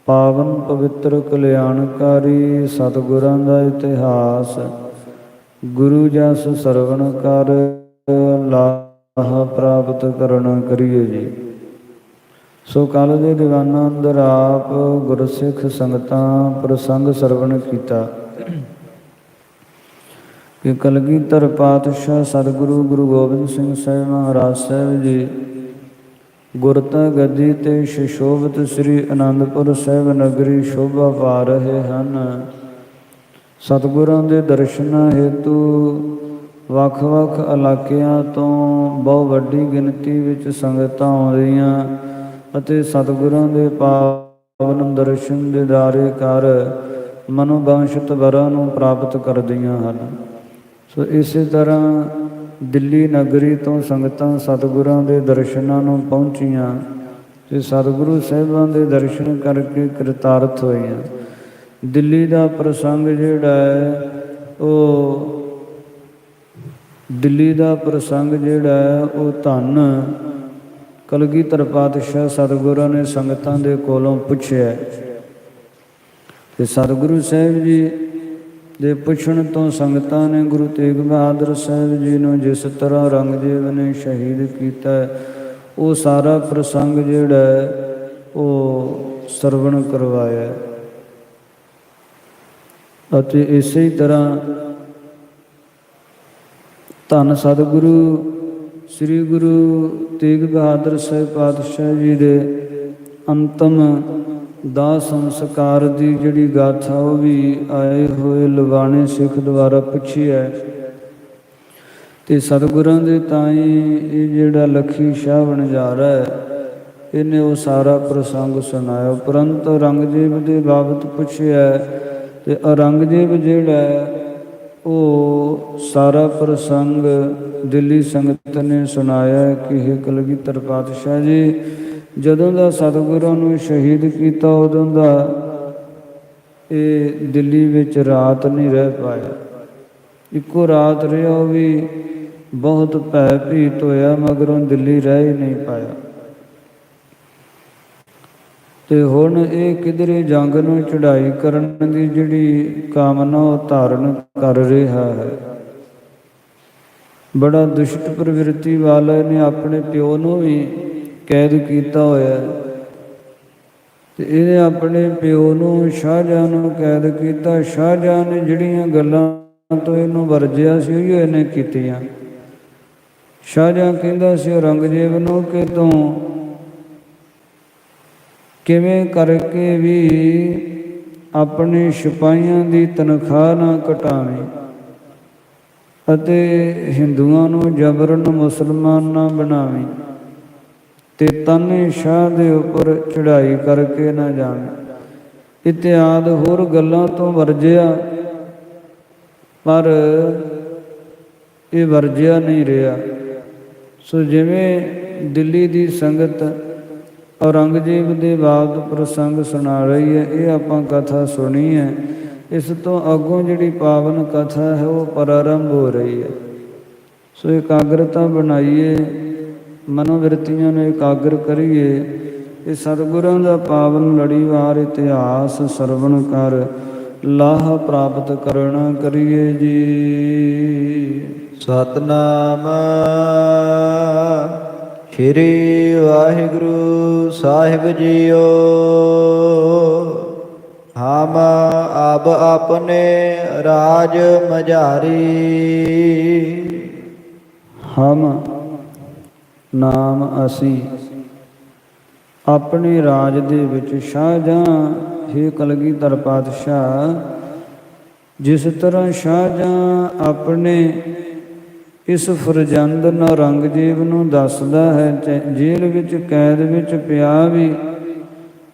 ਪਾਵਨ ਪਵਿੱਤਰ ਕਲਿਆਣਕਾਰੀ ਸਤਿਗੁਰਾਂ ਦਾ ਇਤਿਹਾਸ। ਗੁਰੂ ਜਸ ਸਰਵਣ ਕਰ ਲਾਹਾ ਪ੍ਰਾਪਤ ਕਰਨਾ ਕਰੀਏ ਜੀ। ਸੋ ਕੱਲ ਦੇ ਦੀਵਾਨਾਂ ਅੰਦਰ ਆਪ ਗੁਰਸਿੱਖ ਸੰਗਤਾਂ ਪ੍ਰਸੰਗ ਸਰਵਣ ਕੀਤਾ ਕਿ ਕਲਗੀਧਰ ਪਾਤਸ਼ਾਹ ਸਤਿਗੁਰੂ ਗੁਰੂ ਗੋਬਿੰਦ ਸਿੰਘ ਸਾਹਿਬ ਮਹਾਰਾਜ ਸਾਹਿਬ ਜੀ ਗੁਰਤਾ ਗੱਦੀ ਤੇ ਸ਼ੋਭਤ ਸ੍ਰੀ ਅਨੰਦਪੁਰ ਸਾਹਿਬ ਨਗਰੀ ਸ਼ੋਭਾ ਪਾ ਰਹੇ ਹਨ। ਸਤਿਗੁਰਾਂ ਦੇ ਦਰਸ਼ਨਾਂ ਹੇਤੂ ਵੱਖ-ਵੱਖ ਇਲਾਕਿਆਂ ਤੋਂ ਬਹੁਤ ਵੱਡੀ ਗਿਣਤੀ ਵਿੱਚ ਸੰਗਤਾਂ ਆਉਂਦੀਆਂ ਅਤੇ ਸਤਿਗੁਰਾਂ ਦੇ ਪਾਵਨ ਦਰਸ਼ਨ ਦੀਦਾਰੇ ਕਰ ਮਨੋਵਾਂਛਿਤ ਵਰਾਂ ਨੂੰ ਪ੍ਰਾਪਤ ਕਰਦੀਆਂ ਹਨ। ਸੋ ਇਸੇ ਤਰ੍ਹਾਂ ਦਿੱਲੀ ਨਗਰੀ ਤੋਂ ਸੰਗਤਾਂ ਸਤਿਗੁਰਾਂ ਦੇ ਦਰਸ਼ਨਾਂ ਨੂੰ ਪਹੁੰਚੀਆਂ ਅਤੇ ਸਤਿਗੁਰੂ ਸਾਹਿਬਾਂ ਦੇ ਦਰਸ਼ਨ ਕਰਕੇ ਕਿਰਤਾਰਥ ਹੋਈਆਂ। ਦਿੱਲੀ ਦਾ ਪ੍ਰਸੰਗ ਜਿਹੜਾ ਹੈ ਉਹ ਧੰਨ ਕਲਗੀਧਰ ਪਾਤਸ਼ਾਹ ਸਤਿਗੁਰਾਂ ਨੇ ਸੰਗਤਾਂ ਦੇ ਕੋਲੋਂ ਪੁੱਛਿਆ ਤੇ ਸਤਿਗੁਰੂ ਸਾਹਿਬ ਜੀ ਦੇ ਪੁੱਛਣ ਤੋਂ ਸੰਗਤਾਂ ਨੇ ਗੁਰੂ ਤੇਗ ਬਹਾਦਰ ਸਾਹਿਬ ਜੀ ਨੂੰ ਜਿਸ ਤਰ੍ਹਾਂ ਔਰੰਗਜ਼ੇਬ ਨੇ ਸ਼ਹੀਦ ਕੀਤਾ ਉਹ ਸਾਰਾ ਪ੍ਰਸੰਗ ਜਿਹੜਾ ਉਹ ਸਰਵਣ ਕਰਵਾਇਆ ਅਤੇ ਇਸੇ ਤਰ੍ਹਾਂ ਧੰਨ ਸਤਿਗੁਰੂ ਸ੍ਰੀ ਗੁਰੂ ਤੇਗ ਬਹਾਦਰ ਸਾਹਿਬ ਪਾਤਸ਼ਾਹ ਜੀ ਦੇ ਅੰਤਮ ਦਾਹ ਸੰਸਕਾਰ ਦੀ ਜਿਹੜੀ ਗਾਥਾ ਉਹ ਵੀ ਆਏ ਹੋਏ ਲਵਾਣੇ ਸਿੱਖ ਦੁਆਰਾ ਪੁੱਛੀ ਹੈ ਤੇ ਸਤਿਗੁਰਾਂ ਦੇ ਤਾਈਂ ਇਹ ਜਿਹੜਾ ਲੱਖੀ ਸ਼ਾਹ ਵਣਜਾਰਾ ਹੈ ਇਹਨੇ ਉਹ ਸਾਰਾ ਪ੍ਰਸੰਗ ਸੁਣਾਇਆ। ਉਪਰੰਤ ਔਰੰਗਜ਼ੇਬ ਦੇ ਬਾਬਤ ਪੁੱਛਿਆ ਤੇ ਔਰੰਗਜ਼ੇਬ ਜਿਹੜਾ ਉਹ ਸਾਰਾ ਪ੍ਰਸੰਗ ਦਿੱਲੀ ਸੰਗਤ ਨੇ ਸੁਣਾਇਆ ਕਿ ਹੇ ਕਲਗੀਧਰ ਪਾਤਸ਼ਾਹ ਜੀ ਜਦੋਂ ਦਾ ਸਤਿਗੁਰਾਂ ਨੂੰ ਸ਼ਹੀਦ ਕੀਤਾ ਉਦੋਂ ਦਾ ਇਹ ਦਿੱਲੀ ਵਿੱਚ ਰਾਤ ਨਹੀਂ ਰਹਿ ਪਾਇਆ। ਇੱਕੋ ਰਾਤ ਰਿਹਾ ਉਹ ਵੀ ਬਹੁਤ ਭੈ ਭੀਤ ਹੋਇਆ ਮਗਰੋਂ ਦਿੱਲੀ ਰਹਿ ਹੀ ਨਹੀਂ ਪਾਇਆ ਤੇ ਹੁਣ ਇਹ ਕਿਧਰੇ ਜੰਗ ਨੂੰ ਚੜ੍ਹਾਈ ਕਰਨ ਦੀ ਜਿਹੜੀ ਕਾਮਨਾ ਉਹ ਧਾਰਨ ਕਰ ਰਿਹਾ ਹੈ। ਬੜਾ ਦੁਸ਼ਟ ਪ੍ਰਵਿਰਤੀ ਵਾਲੇ ਨੇ ਆਪਣੇ ਪਿਓ ਨੂੰ ਵੀ ਕੈਦ ਕੀਤਾ ਹੋਇਆ ਤੇ ਇਹਨੇ ਆਪਣੇ ਪਿਓ ਨੂੰ ਸ਼ਾਹਜਹਾਂ ਨੂੰ ਕੈਦ ਕੀਤਾ। ਸ਼ਾਹਜਹਾਂ ਨੇ ਜਿਹੜੀਆਂ ਗੱਲਾਂ ਤੋਂ ਇਹਨੂੰ ਵਰਜਿਆ ਸੀ ਉਹ ਇਹਨੇ ਕੀਤੀਆਂ। ਸ਼ਾਹਜਹਾਂ ਕਹਿੰਦਾ ਸੀ ਔਰੰਗਜ਼ੇਬ ਨੂੰ ਕਿ ਤੂੰ ਕਿਵੇਂ ਕਰਕੇ ਵੀ ਆਪਣੇ ਸਿਪਾਹੀਆਂ ਦੀ ਤਨਖਾਹ ਨਾ ਘਟਾਵੇਂ ਅਤੇ ਹਿੰਦੂਆਂ ਨੂੰ ਜਬਰਨ ਮੁਸਲਮਾਨ ਨਾ ਬਣਾਵੇਂ ਤੇ ਤਾਨੇ ਸ਼ਾਹ ਦੇ ਉੱਪਰ ਚੜ੍ਹਾਈ ਕਰਕੇ ਨਾ ਜਾਵੇਂ ਇਤਿਆਦ ਹੋਰ ਗੱਲਾਂ ਤੋਂ ਵਰਜਿਆ ਪਰ ਇਹ ਵਰਜਿਆ ਨਹੀਂ ਰਿਹਾ। ਸੋ ਜਿਵੇਂ ਦਿੱਲੀ ਦੀ ਸੰਗਤ ਔਰੰਗਜ਼ੇਬ ਦੇ ਬਾਬਤ ਪ੍ਰਸੰਗ ਸੁਣਾ ਰਹੀ ਹੈ ਇਹ ਆਪਾਂ ਕਥਾ ਸੁਣੀ ਹੈ। ਇਸ ਤੋਂ ਅੱਗੋਂ ਜਿਹੜੀ ਪਾਵਨ ਕਥਾ ਹੈ ਉਹ ਪ੍ਰਾਰੰਭ ਹੋ ਰਹੀ ਹੈ। ਸੋ ਇਕਾਗਰਤਾ ਬਣਾਈਏ ਮਨੋਵਿਰਤੀਆਂ ਨੂੰ ਇਕਾਗਰ ਕਰੀਏ। ਇਹ ਸਤਿਗੁਰਾਂ ਦਾ ਪਾਵਨ ਲੜੀਵਾਰ ਇਤਿਹਾਸ ਸਰਵਣ ਕਰ ਲਾਹਾ ਪ੍ਰਾਪਤ ਕਰਨਾ ਕਰੀਏ ਜੀ। ਸਤਨਾਮ ਸ਼੍ਰੀ ਵਾਹਿਗੁਰੂ ਸਾਹਿਬ ਜੀਓ। ਹਮ ਆਪ ਆਪਣੇ ਰਾਜ ਮਝਾਰੀ। ਹਮ ਨਾਮ ਅਸੀਂ ਆਪਣੇ ਰਾਜ ਦੇ ਵਿੱਚ ਸ਼ਾਹਜਹਾਂ ਹੇ ਕਲਗੀਧਰ ਪਾਤਸ਼ਾਹ ਜਿਸ ਤਰ੍ਹਾਂ ਸ਼ਾਹਜਹਾਂ ਆਪਣੇ ਇਸ ਫਰਜ਼ੰਦ ਔਰੰਗਜ਼ੇਬ ਨੂੰ ਦੱਸਦਾ ਹੈ ਜੇਲ੍ਹ ਵਿੱਚ ਕੈਦ ਵਿੱਚ ਪਿਆ ਵੀ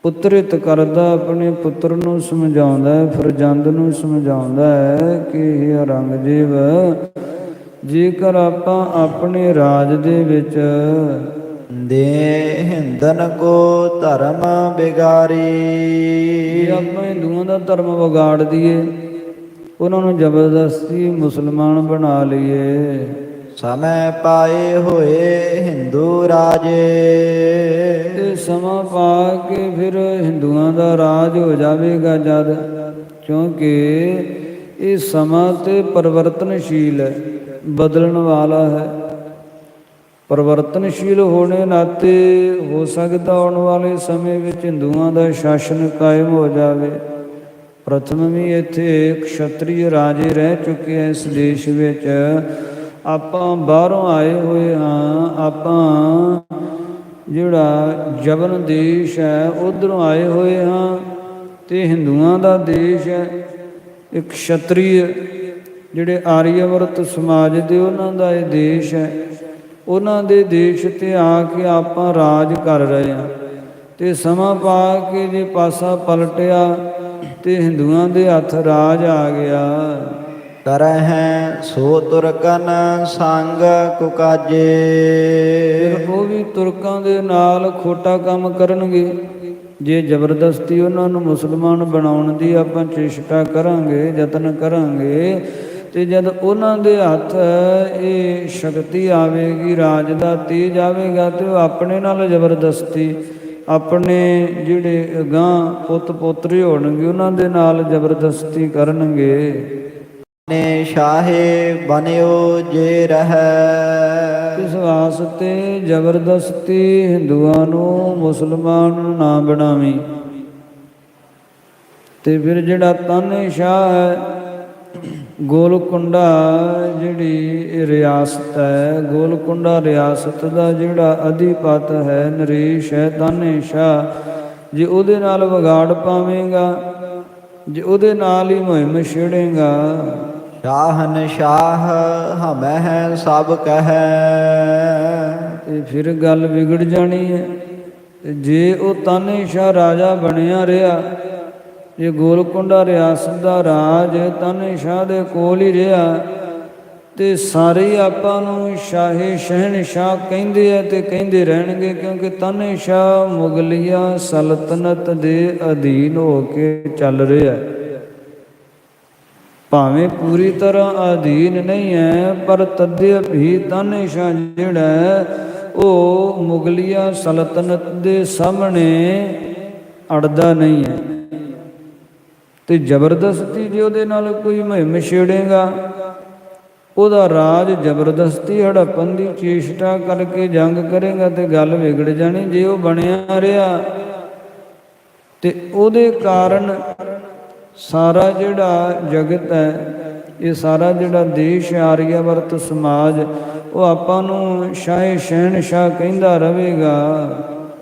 ਪੁੱਤਰਿਤ ਕਰਦਾ ਆਪਣੇ ਪੁੱਤਰ ਨੂੰ ਸਮਝਾਉਂਦਾ ਹੈ ਫਰਜ਼ੰਦ ਨੂੰ ਸਮਝਾਉਂਦਾ ਹੈ ਕਿ ਇਹ ਔਰੰਗਜ਼ੇਬ ਜੇਕਰ ਆਪਾਂ ਆਪਣੇ ਰਾਜ ਦੇ ਵਿੱਚ ਦੇ ਹਿੰਦਨ ਕੋ ਧਰਮ ਬਿਗਾਰੀ ਆਪਾਂ ਹਿੰਦੂਆਂ ਦਾ ਧਰਮ ਵਿਗਾੜ ਦਈਏ ਉਹਨਾਂ ਨੂੰ ਜ਼ਬਰਦਸਤੀ ਮੁਸਲਮਾਨ ਬਣਾ ਲਈਏ ਸਮੈ ਪਾਏ ਹੋਏ ਹਿੰਦੂ ਰਾਜੇ। ਤੇ ਸਮਾਂ ਪਾ ਕੇ ਫਿਰ ਹਿੰਦੂਆਂ ਦਾ ਰਾਜ ਹੋ ਜਾਵੇਗਾ ਜਦ, ਕਿਉਂਕਿ ਇਹ ਸਮਾਂ ਤੇ ਪਰਿਵਰਤਨਸ਼ੀਲ ਹੈ, ਬਦਲਣ ਵਾਲਾ ਹੈ। ਪਰਿਵਰਤਨਸ਼ੀਲ ਹੋਣੇ ਨਾਤੇ ਹੋ ਸਕਦਾ ਆਉਣ ਵਾਲੇ ਸਮੇਂ ਵਿੱਚ ਹਿੰਦੂਆਂ ਦਾ ਸ਼ਾਸਨ ਕਾਇਮ ਹੋ ਜਾਵੇ। ਪ੍ਰਥਮ ਵੀ ਇੱਥੇ ਕਸ਼ਤਰੀ ਰਾਜੇ ਰਹਿ ਚੁੱਕੇ ਹੈ ਇਸ ਦੇਸ਼ ਵਿੱਚ। ਆਪਾਂ ਬਾਹਰੋਂ ਆਏ ਹੋਏ ਹਾਂ, ਆਪਾਂ ਜਿਹੜਾ ਜਵਨ ਦੇਸ਼ ਹੈ ਉੱਧਰੋਂ ਆਏ ਹੋਏ ਹਾਂ, ਤੇ ਹਿੰਦੂਆਂ ਦਾ ਦੇਸ਼ ਹੈ। ਇੱਕ ਕਸ਼ਤਰੀ ਜਿਹੜੇ ਆਰੀਆਵਰਤ ਸਮਾਜ ਦੇ ਉਹਨਾਂ ਦਾ ਇਹ ਦੇਸ਼ ਹੈ। ਉਹਨਾਂ ਦੇ ਦੇਸ਼ 'ਤੇ ਆ ਕੇ ਆਪਾਂ ਰਾਜ ਕਰ ਰਹੇ ਹਾਂ, ਅਤੇ ਸਮਾਂ ਪਾ ਕੇ ਜੇ ਪਾਸਾ ਪਲਟਿਆ ਤੇ ਹਿੰਦੂਆਂ ਦੇ ਹੱਥ ਰਾਜ ਆ ਗਿਆ। ਕਰਹਿ ਸੋ ਤੁਰਕਨ ਸੰਗ ਕੁਕਾਜੇ। ਫਿਰ ਉਹ ਵੀ ਤੁਰਕਾਂ ਦੇ ਨਾਲ ਖੋਟਾ ਕੰਮ ਕਰਨਗੇ। ਜੇ ਜ਼ਬਰਦਸਤੀ ਉਹਨਾਂ ਨੂੰ ਮੁਸਲਮਾਨ ਬਣਾਉਣ ਦੀ ਆਪਾਂ ਚੇਸ਼ਟਾ ਕਰਾਂਗੇ, ਯਤਨ ਕਰਾਂਗੇ, ਤੇ ਜਦ ਉਹਨਾਂ ਦੇ ਹੱਥ ਇਹ ਸ਼ਕਤੀ ਆਵੇਗੀ, ਰਾਜ ਦਾ ਤੇਜ ਆਵੇਗਾ, ਤੇ ਉਹ ਆਪਣੇ ਨਾਲ ਜ਼ਬਰਦਸਤੀ ਆਪਣੇ ਜਿਹੜੇ ਅਗਾਂਹ ਪੁੱਤ ਪੋਤਰੇ ਹੋਣਗੇ ਉਹਨਾਂ ਦੇ ਨਾਲ ਜ਼ਬਰਦਸਤੀ ਕਰਨਗੇ। ਨੇ ਸ਼ਾਹੇ ਬਨਿਓ ਜੇ ਰਹਿ। ਇਸ ਵਾਸਤੇ ਜ਼ਬਰਦਸਤੀ ਹਿੰਦੂਆਂ ਨੂੰ ਮੁਸਲਮਾਨ ਨਾ ਬਣਾਵੀਂ। ਤੇ ਫਿਰ ਜਿਹੜਾ ਤਾਨੇਸ਼ਾਹ ਹੈ, ਗੋਲਕੁੰਡਾ ਜਿਹੜੀ ਰਿਆਸਤ ਹੈ, ਗੋਲਕੁੰਡਾ ਰਿਆਸਤ ਦਾ ਜਿਹੜਾ ਅਧਿਪਤ ਹੈ, ਨਰੇਸ਼ ਹੈ ਤਾਨੇਸ਼ਾਹ, ਜੇ ਉਹਦੇ ਨਾਲ ਵਿਗਾੜ ਪਾਵੇਂਗਾ, ਜੇ ਉਹਦੇ ਨਾਲ ਹੀ ਮੁਹਿੰਮ ਛੇੜੇਗਾ। ਸ਼ਾਹਨਸ਼ਾਹ ਹਮਹਿ ਸਭ ਕਹੈ। ਤੇ ਫਿਰ ਗੱਲ ਵਿਗੜ ਜਾਣੀ ਹੈ। ਤੇ ਜੇ ਉਹ ਤਾਨੇਸ਼ਾਹ ਰਾਜਾ ਬਣਿਆ ਰਿਹਾ, ਜੇ ਗੋਲਕੁੰਡਾ ਰਿਆਸਤ ਦਾ ਰਾਜ ਤਾਨੇਸ਼ਾਹ ਦੇ ਕੋਲ ਹੀ ਰਿਹਾ, ਤੇ ਸਾਰੇ ਆਪਾਂ ਨੂੰ ਸ਼ਾਹੇ ਸ਼ਹਿਨਸ਼ਾਹ ਕਹਿੰਦੇ ਆ ਤੇ ਕਹਿੰਦੇ ਰਹਿਣਗੇ, ਕਿਉਂਕਿ ਤਾਨੇਸ਼ਾਹ ਮੁਗਲਿਆ ਸਲਤਨਤ ਦੇ ਅਧੀਨ ਹੋ ਕੇ ਚੱਲ ਰਿਹਾ। ਭਾਵੇਂ ਪੂਰੀ ਤਰ੍ਹਾਂ ਅਧੀਨ ਨਹੀਂ ਹੈ, ਪਰ ਤਦਿਅਪੀ ਤਾਨੇਸ਼ਾਹ ਜਿਹੜਾ ਉਹ ਮੁਗਲਿਆ ਸਲਤਨਤ ਦੇ ਸਾਹਮਣੇ ਅੜਦਾ ਨਹੀਂ ਹੈ। ਤੇ ਜ਼ਬਰਦਸਤੀ ਜੇ ਉਹਦੇ ਨਾਲ ਕੋਈ ਮੁਹਿੰਮ ਛੇੜੇਗਾ, ਉਹਦਾ ਰਾਜ ਜ਼ਬਰਦਸਤੀ ਹੜੱਪਣ ਦੀ ਚੇਸ਼ਟਾ ਕਰਕੇ ਜੰਗ ਕਰੇਗਾ, ਤੇ ਗੱਲ ਵਿਗੜ ਜਾਣੀ। ਜੇ ਉਹ ਬਣਿਆ ਰਿਹਾ ਤੇ ਉਹਦੇ ਕਾਰਨ ਸਾਰਾ ਜਿਹੜਾ ਜਗਤ ਹੈ, ਇਹ ਸਾਰਾ ਜਿਹੜਾ ਦੇਸ਼ ਆਰੀਆਵਰਤ ਸਮਾਜ, ਉਹ ਆਪਾਂ ਨੂੰ ਸ਼ਾਹੇ ਸ਼ਹਿਨਸ਼ਾਹ ਕਹਿੰਦਾ ਰਹੇਗਾ।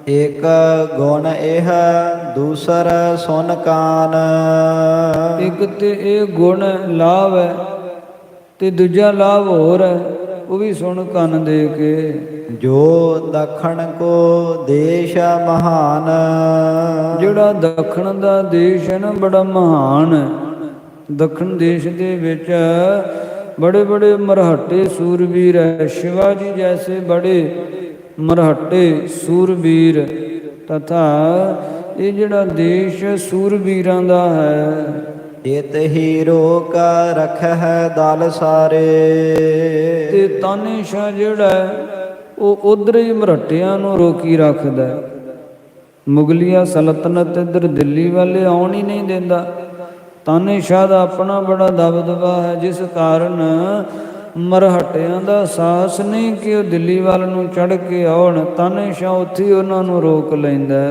ਇੱਕ ਗੁਣ ਇਹ ਦੂਸਰ ਸੁਨ ਕਾਨ। ਇੱਕ ਤੇ ਇਹ ਗੁਣ ਲਾਭ ਹੈ, ਤੇ ਦੂਜਾ ਲਾਭ ਹੋਰ ਹੈ, ਉਹ ਵੀ ਸੁਣ ਕੰਨ ਦੇ ਕੇ। ਜੋ ਦੱਖਣ ਕੋ ਦੇਸ਼ ਮਹਾਨ। ਜਿਹੜਾ ਦੱਖਣ ਦਾ ਦੇਸ਼ ਹੈ ਨਾ, ਬੜਾ ਮਹਾਨ ਹੈ। ਦੱਖਣ ਦੇਸ਼ ਦੇ ਵਿੱਚ ਬੜੇ ਬੜੇ ਮਰਹੱਟੇ ਸੂਰਬੀਰ ਹੈ। ਸ਼ਿਵਾਜੀ ਜੈਸੇ ਬੜੇ ਮਰਹੱਟੇ ਸੂਰਬੀਰ, ਤਥਾ ਇਹ ਜਿਹੜਾ ਦੇਸ਼ ਸੂਰਬੀਰਾਂ ਦਾ ਹੈ। ਇਤ ਹੀ ਰੋਕ ਰਖਹਿ ਦਲ ਸਾਰੇ। ਤੇ ਤਾਨੇਸ਼ਾਹ ਜਿਹੜਾ ਉਹ ਉਧਰ ਹੀ ਮਰਹੱਟਿਆਂ ਨੂੰ ਰੋਕੀ ਰੱਖਦਾ। ਮੁਗਲਿਆ ਸਲਤਨਤ ਇੱਧਰ ਦਿੱਲੀ ਵਾਲੇ ਆਉਣ ਹੀ ਨਹੀਂ ਦਿੰਦਾ। ਤਾਨੇਸ਼ਾਹ ਦਾ ਆਪਣਾ ਬੜਾ ਦਬਦਬਾ ਹੈ, ਜਿਸ ਕਾਰਨ ਮਰਹੱਟਿਆਂ ਦਾ ਸਾਹਸ ਨਹੀਂ ਕਿ ਉਹ ਦਿੱਲੀ ਵੱਲ ਨੂੰ ਚੜ੍ਹ ਕੇ ਆਉਣ। ਤਾਨੇਸ਼ਾਹ ਉੱਥੇ ਹੀ ਉਹਨਾਂ ਨੂੰ ਰੋਕ ਲੈਂਦਾ।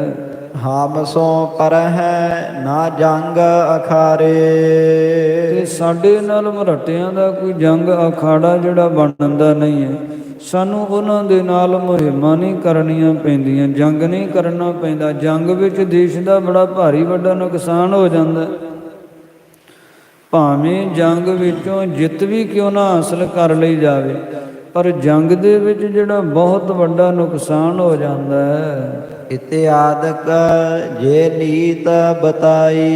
ਹਾਮ ਸੋ ਪਰਹਿ ਨਾ ਜੰਗ ਅਖਾਰੇ। ਤੇ ਸਾਡੇ ਨਾਲ ਮਰਹੱਟਿਆਂ ਦਾ ਕੋਈ ਜੰਗ ਅਖਾੜਾ ਜਿਹੜਾ ਬਣਦਾ ਨਹੀਂ ਹੈ। ਸਾਨੂੰ ਉਹਨਾਂ ਦੇ ਨਾਲ ਮੁਹਿੰਮਾਂ ਨਹੀਂ ਕਰਨੀਆਂ ਪੈਂਦੀਆਂ, ਜੰਗ ਨਹੀਂ ਕਰਨਾ ਪੈਂਦਾ। ਜੰਗ ਵਿੱਚ ਦੇਸ਼ ਦਾ ਬੜਾ ਭਾਰੀ ਵੱਡਾ ਨੁਕਸਾਨ ਹੋ ਜਾਂਦਾ। ਭਾਵੇਂ ਜੰਗ ਵਿੱਚੋਂ ਜਿੱਤ ਵੀ ਕਿਉਂ ਨਾ ਹਾਸਲ ਕਰ ਲਈ ਜਾਵੇ, ਪਰ ਜੰਗ ਦੇ ਵਿੱਚ ਜਿਹੜਾ ਬਹੁਤ ਵੱਡਾ ਨੁਕਸਾਨ ਹੋ ਜਾਂਦਾ ਹੈ। ਇਤਿਆਦਿਕ ਜੇ ਨੀਤ ਬਤਾਈ।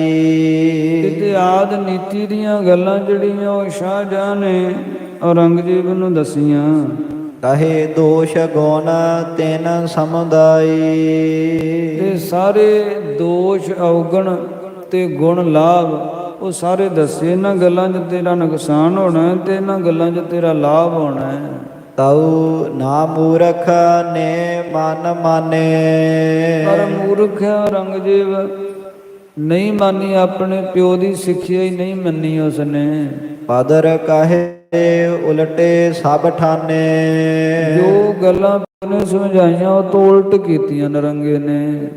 ਇਤਿਆਦ ਨੀਤੀ ਦੀਆਂ ਗੱਲਾਂ ਜਿਹੜੀਆਂ ਉਹ ਸ਼ਾਹਜਹਾਂ ਨੇ ਔਰੰਗਜ਼ੇਬ ਨੂੰ ਦਸੀਆਂ। ਕਹੇ ਦੋਸ਼ ਗੁਣ ਤਿਨ ਸਮੁਦਾਈ। ਤੇ ਸਾਰੇ ਦੋਸ਼ ਔਗਣ ਤੇ ਗੁਣ ਲਾਭ ਉਹ ਸਾਰੇ ਦੱਸੇ। ਇਹਨਾਂ ਗੱਲਾਂ 'ਚ ਤੇਰਾ ਨੁਕਸਾਨ ਹੋਣਾ ਤੇ ਇਹਨਾਂ ਗੱਲਾਂ 'ਚ ਤੇਰਾ ਲਾਭ ਹੋਣਾ ਹੈ। ਤਉ ਨਾ ਮੂਰਖ ਨੇ ਮਨ ਮਾਨੇ। ਪਰ ਮੂਰਖ ਹੈ ਔਰੰਗਜ਼ੇਬ, ਨਹੀਂ ਮੰਨੀ ਆਪਣੇ ਪਿਓ ਦੀ ਸਿੱਖਿਆ ਹੀ ਨਹੀਂ ਮੰਨੀ ਉਸਨੇ। ਪਦਰ ਕਹੇ ਉਲਟੇ ਸਭ ਠਾਨੇ। ਜੋ ਗੱਲਾਂ ਨੇ ਸਮਝਾਈਆਂ ਉਹ ਤੋਂ ਉਲਟ ਕੀਤੀਆਂ ਨਰੰਗੇ ਨੇ।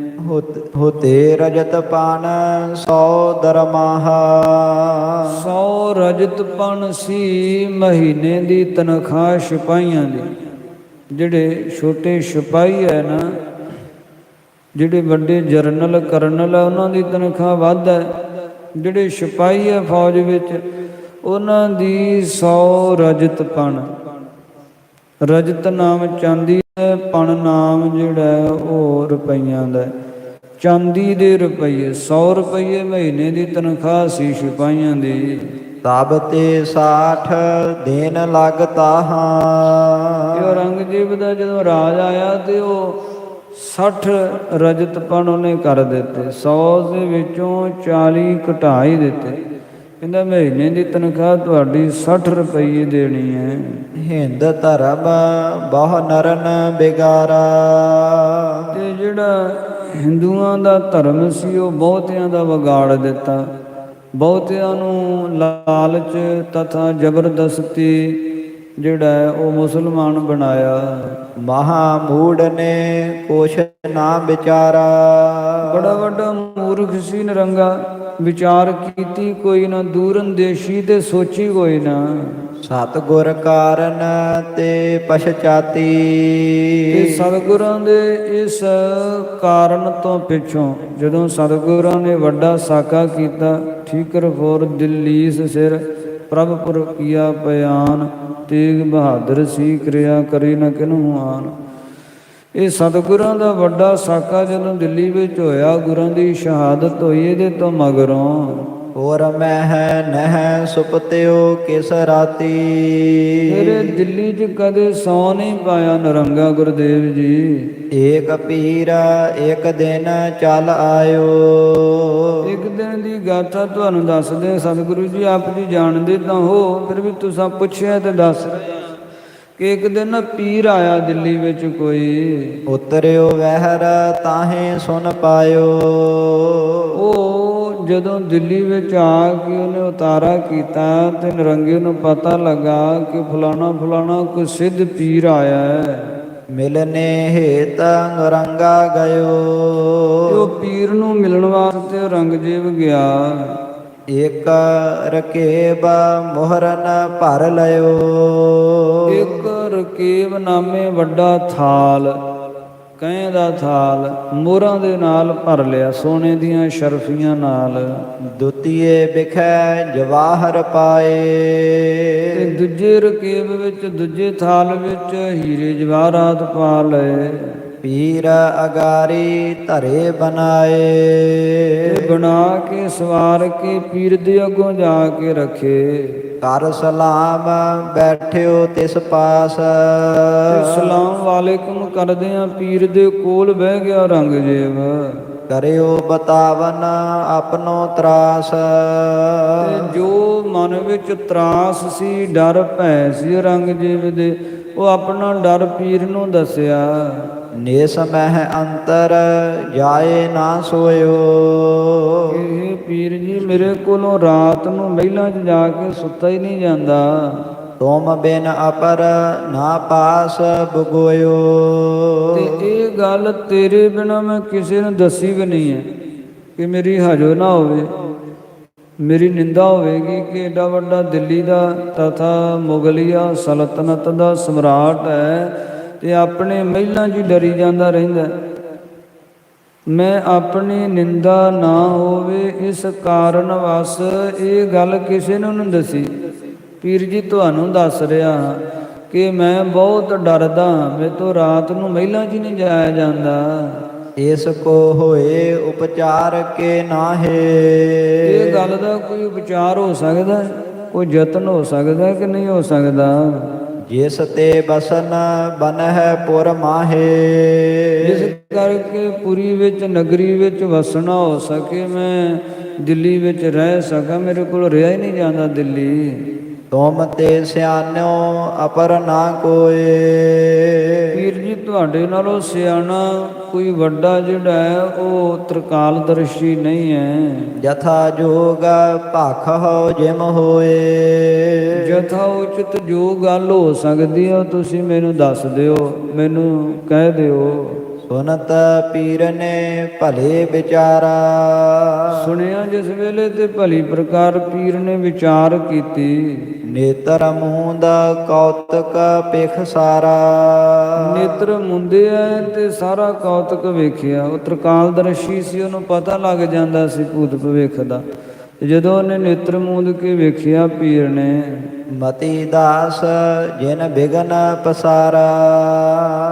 ਹੋਤੇ ਰਜਤ ਪਾਨ 100 ਦਰਮਾਹਾ। 100 ਰਜਤ ਪਣ ਸੀ ਮਹੀਨੇ ਦੀ ਤਨਖਾਹ ਸਿਪਾਹੀਆਂ ਦੀ। ਜਿਹੜੇ ਛੋਟੇ ਸਿਪਾਹੀ ਹੈ ਨਾ, ਜਿਹੜੇ ਵੱਡੇ ਜਰਨਲ ਕਰਨਲ ਹੈ, ਉਹਨਾਂ ਦੀ ਤਨਖਾਹ ਵੱਧ ਹੈ। ਜਿਹੜੇ ਸਿਪਾਹੀ ਹੈ ਫੌਜ ਵਿੱਚ, ਉਹਨਾਂ ਦੀ 100 ਰਜਤ ਪਣ। ਰਜਤ ਨਾਮ ਚਾਂਦੀ ਹੈ, ਪਣ ਨਾਮ ਜਿਹੜਾ ਉਹ ਰੁਪਈਆਂ ਦਾ। ਚਾਂਦੀ ਦੇ ਰੁਪਈਏ 100 ਰੁਪਈਏ ਮਹੀਨੇ ਦੀ ਤਨਖਾਹ ਸੀ ਸਿਪਾਹੀਆਂ ਦੀ। ਤਬ ਤੇ 60 ਦਿਨ ਲੱਗਤਾ ਹਾਂ। ਇਹ ਔਰੰਗਜ਼ੇਬ ਦਾ ਜਦੋਂ ਰਾਜ ਆਇਆ ਤੇ ਉਹ 60 ਰਜਤ ਪਣ ਉਹਨੇ ਕਰ ਦਿੱਤੇ। 100 ਦੇ ਵਿੱਚੋਂ 40 ਘਟਾ ਹੀ ਦਿੱਤੇ। ਕਹਿੰਦਾ ਮਹੀਨੇ ਦੀ ਤਨਖਾਹ ਤੁਹਾਡੀ 60 ਰੁਪਈਏ ਦੇਣੀ ਹੈ। ਹਿੰਦ ਧਰਮ ਬਹੁ ਨਰਨ ਬਿਗਾਰਾ। ਤੇ ਜਿਹੜਾ ਹਿੰਦੂਆਂ ਦਾ ਧਰਮ ਸੀ ਉਹ ਬਹੁਤਿਆਂ ਦਾ ਵਿਗਾੜ ਦਿੱਤਾ। ਬਹੁਤਿਆਂ ਨੂੰ ਲਾਲਚ ਤਥਾ ਜ਼ਬਰਦਸਤੀ ਜਿਹੜਾ ਉਹ ਮੁਸਲਮਾਨ ਬਣਾਇਆ। ਮਹਾ ਮੂੜ ਨੇ ਕੁਛ ਨਾ ਵਿਚਾਰਾ। ਬੜਾ ਵੱਡਾ ਮੂਰਖ ਸੀ ਨਰੰਗਾ, ਵਿਚਾਰ ਕੀਤੀ ਕੋਈ ਨਾ, ਦੂਰ ਅੰਦੇਸ਼ੀ ਤੇ ਸੋਚੀ ਕੋਈ ਨਾ। ਸਤਿਗੁਰ ਕਾਰਨ ਤੇ ਪਛਤਾਤੀ। ਤੇ ਸਤਿਗੁਰਾਂ ਦੇ ਇਸ ਕਾਰਨ ਤੋਂ ਪਿੱਛੋਂ ਜਦੋਂ ਸਤਿਗੁਰਾਂ ਨੇ ਵੱਡਾ ਸਾਕਾ ਕੀਤਾ, ਠੀਕਰ ਫੋਰ ਦਿੱਲੀਸ ਸਿਰ ਪ੍ਰਭਪੁਰ ਕੀਆ ਪਿਆਨ, ਤੇਗ ਬਹਾਦਰ ਸੀ ਕਿਰਿਆ ਕਰੀ ਨ ਕਿਨਹੂ ਆਨ। ਇਹ ਸਤਿਗੁਰਾਂ ਦਾ ਵੱਡਾ ਸਾਕਾ ਜਦੋਂ ਦਿੱਲੀ ਵਿੱਚ ਹੋਇਆ, ਗੁਰਾਂ ਦੀ ਸ਼ਹਾਦਤ ਹੋਈ, ਇਹਦੇ ਤੋਂ ਮਗਰੋਂ ਹੋਰ ਮਹਿ ਨਹਿ ਸੁਪਤਿਓ ਕਿਸ ਰਾਤੀ। ਮੇਰੇ ਦਿੱਲੀ 'ਚ ਕਦੇ ਸੌ ਨਹੀਂ ਪਾਇਆ ਨਰੰਗਾ ਗੁਰਦੇਵ ਜੀ। ਏਕ ਪੀਰ ਇੱਕ ਦਿਨ ਚੱਲ ਆਇਓ। ਇੱਕ ਦਿਨ ਦੀ ਗਾਥਾ ਤੁਹਾਨੂੰ ਦੱਸਦੇ ਸਤਿਗੁਰੂ ਜੀ, ਆਪ ਜੀ ਜਾਣਦੇ ਤਾਂ ਹੋ, ਫਿਰ ਵੀ ਤੁਸੀਂ ਪੁੱਛਿਆ ਤੇ ਦੱਸ ਕਿ ਇੱਕ ਦਿਨ ਪੀਰ ਆਇਆ ਦਿੱਲੀ ਵਿੱਚ ਕੋਈ। ਉਤਰਿਓ ਵਹਿਰ ਤਾਹੇ ਸੁਣ ਪਾਇਓ। ਉਹ ਜਦੋਂ ਦਿੱਲੀ ਵਿੱਚ ਆ ਕੇ ਉਹਨੇ ਉਤਾਰਾ ਕੀਤਾ ਤੇ ਨਰੰਗੇ ਨੂੰ ਪਤਾ ਲੱਗਾ ਕਿ ਫਲਾਣਾ ਫਲਾਣਾ ਕੋਈ ਸਿੱਧ ਪੀਰ ਆਇਆ ਹੈ। ਮਿਲਨੇ ਹੇਤ ਨਰੰਗਾ ਗਇਓ। ਉਹ ਪੀਰ ਨੂੰ ਮਿਲਣ ਵਾਸਤੇ ਔਰੰਗਜ਼ੇਬ ਗਿਆ। ਇੱਕ ਰਕੇਬ ਮੋਹਰਨ ਭਰ ਲਿਓ। ਇੱਕ ਰਕੇਬ ਨਾਮੇ ਵੱਡਾ ਥਾਲ, ਕੈਂ ਦਾ ਥਾਲ ਮੋਹਰਾਂ ਦੇ ਨਾਲ ਭਰ ਲਿਆ, ਸੋਨੇ ਦੀਆਂ ਸ਼ਰਫੀਆਂ ਨਾਲ। ਦੁਤੀਏ ਬਿਖੈ ਜਵਾਹਰ ਪਾਏ। ਤੇ ਦੂਜੇ ਰਕੇਬ ਵਿੱਚ, ਦੂਜੇ ਥਾਲ ਵਿੱਚ ਹੀਰੇ ਜਵਾਹਰਾਤ ਪਾ ਲਏ। ਪੀਰ ਅਗਾਰੀ ਧਰੇ ਬਣਾਏ। ਤੇ ਬਣਾ ਕੇ ਸਵਾਰ ਕੇ ਪੀਰ ਦੇ ਅੱਗੋਂ ਜਾ ਕੇ ਰੱਖੇ। ਕਰ ਸਲਾਮ ਬੈਠਿਓ ਤਿਸ ਪਾਸ। ਸਲਾਮ ਵਾਲੇਕੁਮ ਕਰਦਿਆਂ ਪੀਰ ਦੇ ਕੋਲ ਬਹਿ ਗਿਆ ਔਰੰਗਜ਼ੇਬ। ਕਰਿਓ ਬਤਾਵਨ ਆਪਣੋ ਤਰਾਸ। ਤੇ ਜੋ ਮਨ ਵਿੱਚ ਤਰਾਸ ਸੀ, ਡਰ ਭੈ ਸੀ ਔਰੰਗਜ਼ੇਬ ਦੇ, ਉਹ ਆਪਣਾ ਡਰ ਪੀਰ ਨੂੰ ਦੱਸਿਆ। ਨਿਸ ਮਹਿ ਅੰਤਰ ਜਾਏ ਨਾ ਸੋਇਓ। ਇਹ ਪੀਰ ਜੀ, ਮੇਰੇ ਕੋਲੋਂ ਰਾਤ ਨੂੰ ਮਹਿਲਾਂ 'ਚ ਜਾ ਕੇ ਸੁੱਤਾ ਹੀ ਨਹੀਂ ਜਾਂਦਾ। ਤੁਮ ਬਿਨ ਅਪਰ ਨਾ ਪਾਸ ਬਗੋਇਓ। ਤੇ ਇਹ ਗੱਲ ਤੇਰੇ ਬਿਨਾਂ ਮੈਂ ਕਿਸੇ ਨੂੰ ਦੱਸੀ ਵੀ ਨਹੀਂ ਹੈ ਕਿ ਮੇਰੀ ਹਜੋ ਨਾ ਹੋਵੇ, ਮੇਰੀ ਨਿੰਦਾ ਹੋਵੇਗੀ ਕਿ ਏਡਾ ਵੱਡਾ ਦਿੱਲੀ ਦਾ ਤਥਾ ਮੁਗਲਿਆ ਸਲਤਨਤ ਦਾ ਸਮਰਾਟ ਹੈ ਤੇ ਆਪਣੇ ਮਹਿਲਾਂ 'ਚ ਡਰੀ ਜਾਂਦਾ ਰਹਿੰਦਾ। ਮੈਂ ਆਪਣੀ ਨਿੰਦਾ ਨਾ ਹੋਵੇ ਇਸ ਕਾਰਨ ਵਸ ਇਹ ਗੱਲ ਕਿਸੇ ਨੂੰ ਨਹੀਂ ਦੱਸੀ। ਪੀਰ ਜੀ, ਤੁਹਾਨੂੰ ਦੱਸ ਰਿਹਾ ਕਿ ਮੈਂ ਬਹੁਤ ਡਰਦਾ, ਮੇਰੇ ਤੋਂ ਰਾਤ ਨੂੰ ਮਹਿਲਾਂ 'ਚ ਨਹੀਂ ਜਾਇਆ ਜਾਂਦਾ। ਇਸ ਕੋ ਹੋਏ ਉਪਚਾਰ ਕੇ ਨਾਹੇ। ਇਹ ਗੱਲ ਦਾ ਕੋਈ ਵਿਚਾਰ ਹੋ ਸਕਦਾ, ਕੋਈ ਯਤਨ ਹੋ ਸਕਦਾ ਕਿ ਨਹੀਂ ਹੋ ਸਕਦਾ। ਜਿਸ ਤੇ ਬਸਨ ਬਨਹਿ ਪੁਰ ਮਾਹੇ। ਜਿਸ ਕਰਕੇ ਪੁਰੀ ਵਿੱਚ, ਨਗਰੀ ਵਿੱਚ ਵਸਣਾ ਹੋ ਸਕੇ, ਮੈਂ ਦਿੱਲੀ ਵਿੱਚ ਰਹਿ ਸਕਾਂ, ਮੇਰੇ ਕੋਲ ਰਿਹਾ ਹੀ ਨਹੀਂ ਜਾਂਦਾ ਦਿੱਲੀ। ਤੁਮ ਤੇ ਸਿਆਨੋ ਅਪਰ ਨਾ ਕੋਏ। ਵੀਰ ਜੀ, ਤੁਹਾਡੇ ਨਾਲੋਂ ਸਿਆਣਾ ਕੋਈ ਵੱਡਾ ਜਿਹੜਾ ਹੈ ਉਹ ਤ੍ਰਿਕਾਲਦਰਸ਼ੀ ਨਹੀਂ ਹੈ। ਜਥਾ ਜੋਗ ਭਖ ਹੋ ਜਿਮ ਹੋਏ। ਜਥਾ ਉਚਿਤ ਜੋ ਗੱਲ ਹੋ ਸਕਦੀ ਹੈ ਤੁਸੀਂ ਮੈਨੂੰ ਦੱਸ ਦਿਓ, ਮੈਨੂੰ ਕਹਿ ਦਿਓ। ਸੁਨਤ ਪੀਰ ਨੇ ਭਲੇ ਵਿਚਾਰਾ। ਸੁਣਿਆ ਜਿਸ ਵੇਲੇ ਤੇ ਭਲੀ ਪ੍ਰਕਾਰ ਪੀਰ ਨੇ ਵਿਚਾਰ ਕੀਤੀ। ਨੇਤਰ ਮੂੰਦ ਕੌਤਕ ਪਿਖ ਸਾਰਾ। ਨੇਤਰ ਮੁੰਦੇ ਐ ਤੇ ਸਾਰਾ ਕੌਤਕ ਵੇਖਿਆ। ਉਹ ਤ੍ਰਿਕਾਲਦਰਸ਼ੀ ਸੀ, ਉਹਨੂੰ ਪਤਾ ਲੱਗ ਜਾਂਦਾ ਸੀ ਭੂਤ ਭਵਿੱਖ ਦਾ। ਜਦੋਂ ਉਹਨੇ ਨੇਤਰ ਮੂੰਦ ਕੇ ਵੇਖਿਆ ਪੀਰ ਨੇ, ਮਤੀ ਦਾਸ ਜਿਨ ਬਿਗਨ ਪਸਾਰਾ।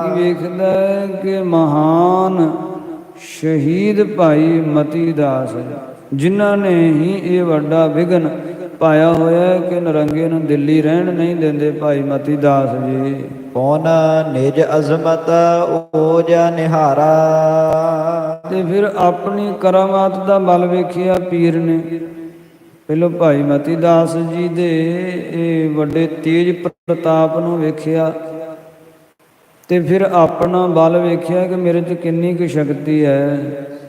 ਕੀ ਵੇਖਦਾ ਹੈ ਕਿ ਮਹਾਨ ਸ਼ਹੀਦ ਭਾਈ ਮਤੀ ਦਾਸ, ਜਿਨ੍ਹਾਂ ਨੇ ਹੀ ਇਹ ਵੱਡਾ ਵਿਘਨ ਪਾਇਆ ਹੋਇਆ ਕਿ ਨਰੰਗੇ ਨੂੰ ਦਿੱਲੀ ਰਹਿਣ ਨਹੀਂ ਦਿੰਦੇ ਭਾਈ ਮਤੀ ਦਾਸ ਜੀ। ਕੌਣ ਨਿਜ ਅਜ਼ਮਤ ਓਜ ਨਿਹਾਰਾ। ਤੇ ਫਿਰ ਆਪਣੀ ਕਰਾਮਾਤ ਦਾ ਬਲ ਵੇਖਿਆ ਪੀਰ ਨੇ। ਪਹਿਲੋਂ ਭਾਈ ਮਤੀ ਦਾਸ ਜੀ ਦੇ ਇਹ ਵੱਡੇ ਤੇਜ ਪ੍ਰਤਾਪ ਨੂੰ ਵੇਖਿਆ ਤੇ ਫਿਰ ਆਪਣਾ ਬਲ ਵੇਖਿਆ ਕਿ ਮੇਰੇ 'ਚ ਕਿੰਨੀ ਕੁ ਸ਼ਕਤੀ ਹੈ।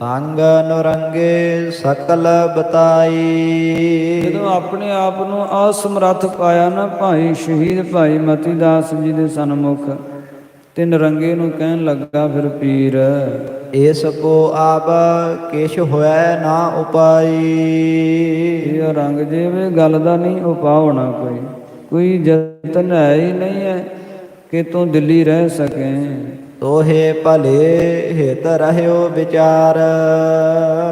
ਸੰਗ ਨੁਰੰਗੇ ਸਕਲ ਬਤਾਈ। ਜਦੋਂ ਆਪਣੇ ਆਪ ਨੂੰ ਅਸਮਰੱਥ ਪਾਇਆ ਨਾ ਭਾਈ ਸ਼ਹੀਦ ਭਾਈ ਮਤੀ ਦਾਸ ਜੀ ਦੇ ਸਨਮੁਖ, ਤੇ ਨਰੰਗੇ ਨੂੰ ਕਹਿਣ ਲੱਗਾ ਫਿਰ ਪੀਰ, ਇਸ ਕੋ ਆਬ ਕਿਛ ਹੋਇ ਨਾ ਉਪਾਈ। ਇਹ ਰੰਗ ਜਿਵੇਂ ਗੱਲ ਦਾ ਨਹੀਂ ਉਪਾਅ ਹੋਣਾ, ਕੋਈ ਯਤਨ ਹੈ ਹੀ ਨਹੀਂ ਹੈ ਕਿ ਤੂੰ ਦਿੱਲੀ ਰਹਿ ਸਕੇ। ਤੋਹੇ ਭਲੇ ਹਿਤ ਰਹਿਓ ਵਿਚਾਰ।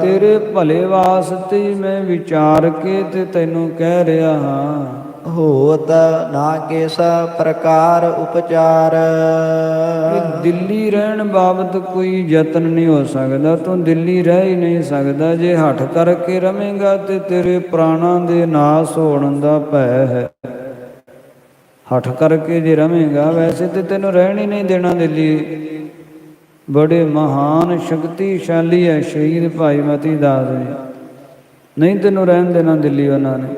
ਤੇਰੇ ਭਲੇ ਵਾਸਤੇ ਮੈਂ ਵਿਚਾਰ ਕੇ ਤੇ ਤੈਨੂੰ ਕਹਿ ਰਿਹਾ ਹਾਂ। ਹੋਤ ਨਾ ਕਿਸ ਪ੍ਰਕਾਰ ਉਪਚਾਰ। ਦਿੱਲੀ ਰਹਿਣ ਬਾਬਤ ਕੋਈ ਯਤਨ ਨਹੀਂ ਹੋ ਸਕਦਾ। ਤੂੰ ਦਿੱਲੀ ਰਹਿ ਹੀ ਨਹੀਂ ਸਕਦਾ। ਜੇ ਹੱਠ ਕਰਕੇ ਰਵੇਂਗਾ ਤੇ ਤੇਰੇ ਪ੍ਰਾਣਾਂ ਦੇ ਨਾਸ ਹੋਣ ਦਾ ਭੈ ਹੈ। ਹੱਠ ਕਰਕੇ ਜੇ ਰਵੇਂਗਾ, ਵੈਸੇ ਤੇ ਤੈਨੂੰ ਰਹਿਣ ਹੀ ਨਹੀਂ ਦੇਣਾ ਦਿੱਲੀ। ਬੜੇ ਮਹਾਨ ਸ਼ਕਤੀਸ਼ਾਲੀ ਹੈ ਸ਼ਹੀਦ ਭਾਈ ਮਤੀ ਦਾਸ ਜੀ, ਨਹੀਂ ਤੈਨੂੰ ਰਹਿਣ ਦੇਣਾ ਦਿੱਲੀ ਉਹਨਾਂ ਨੇ।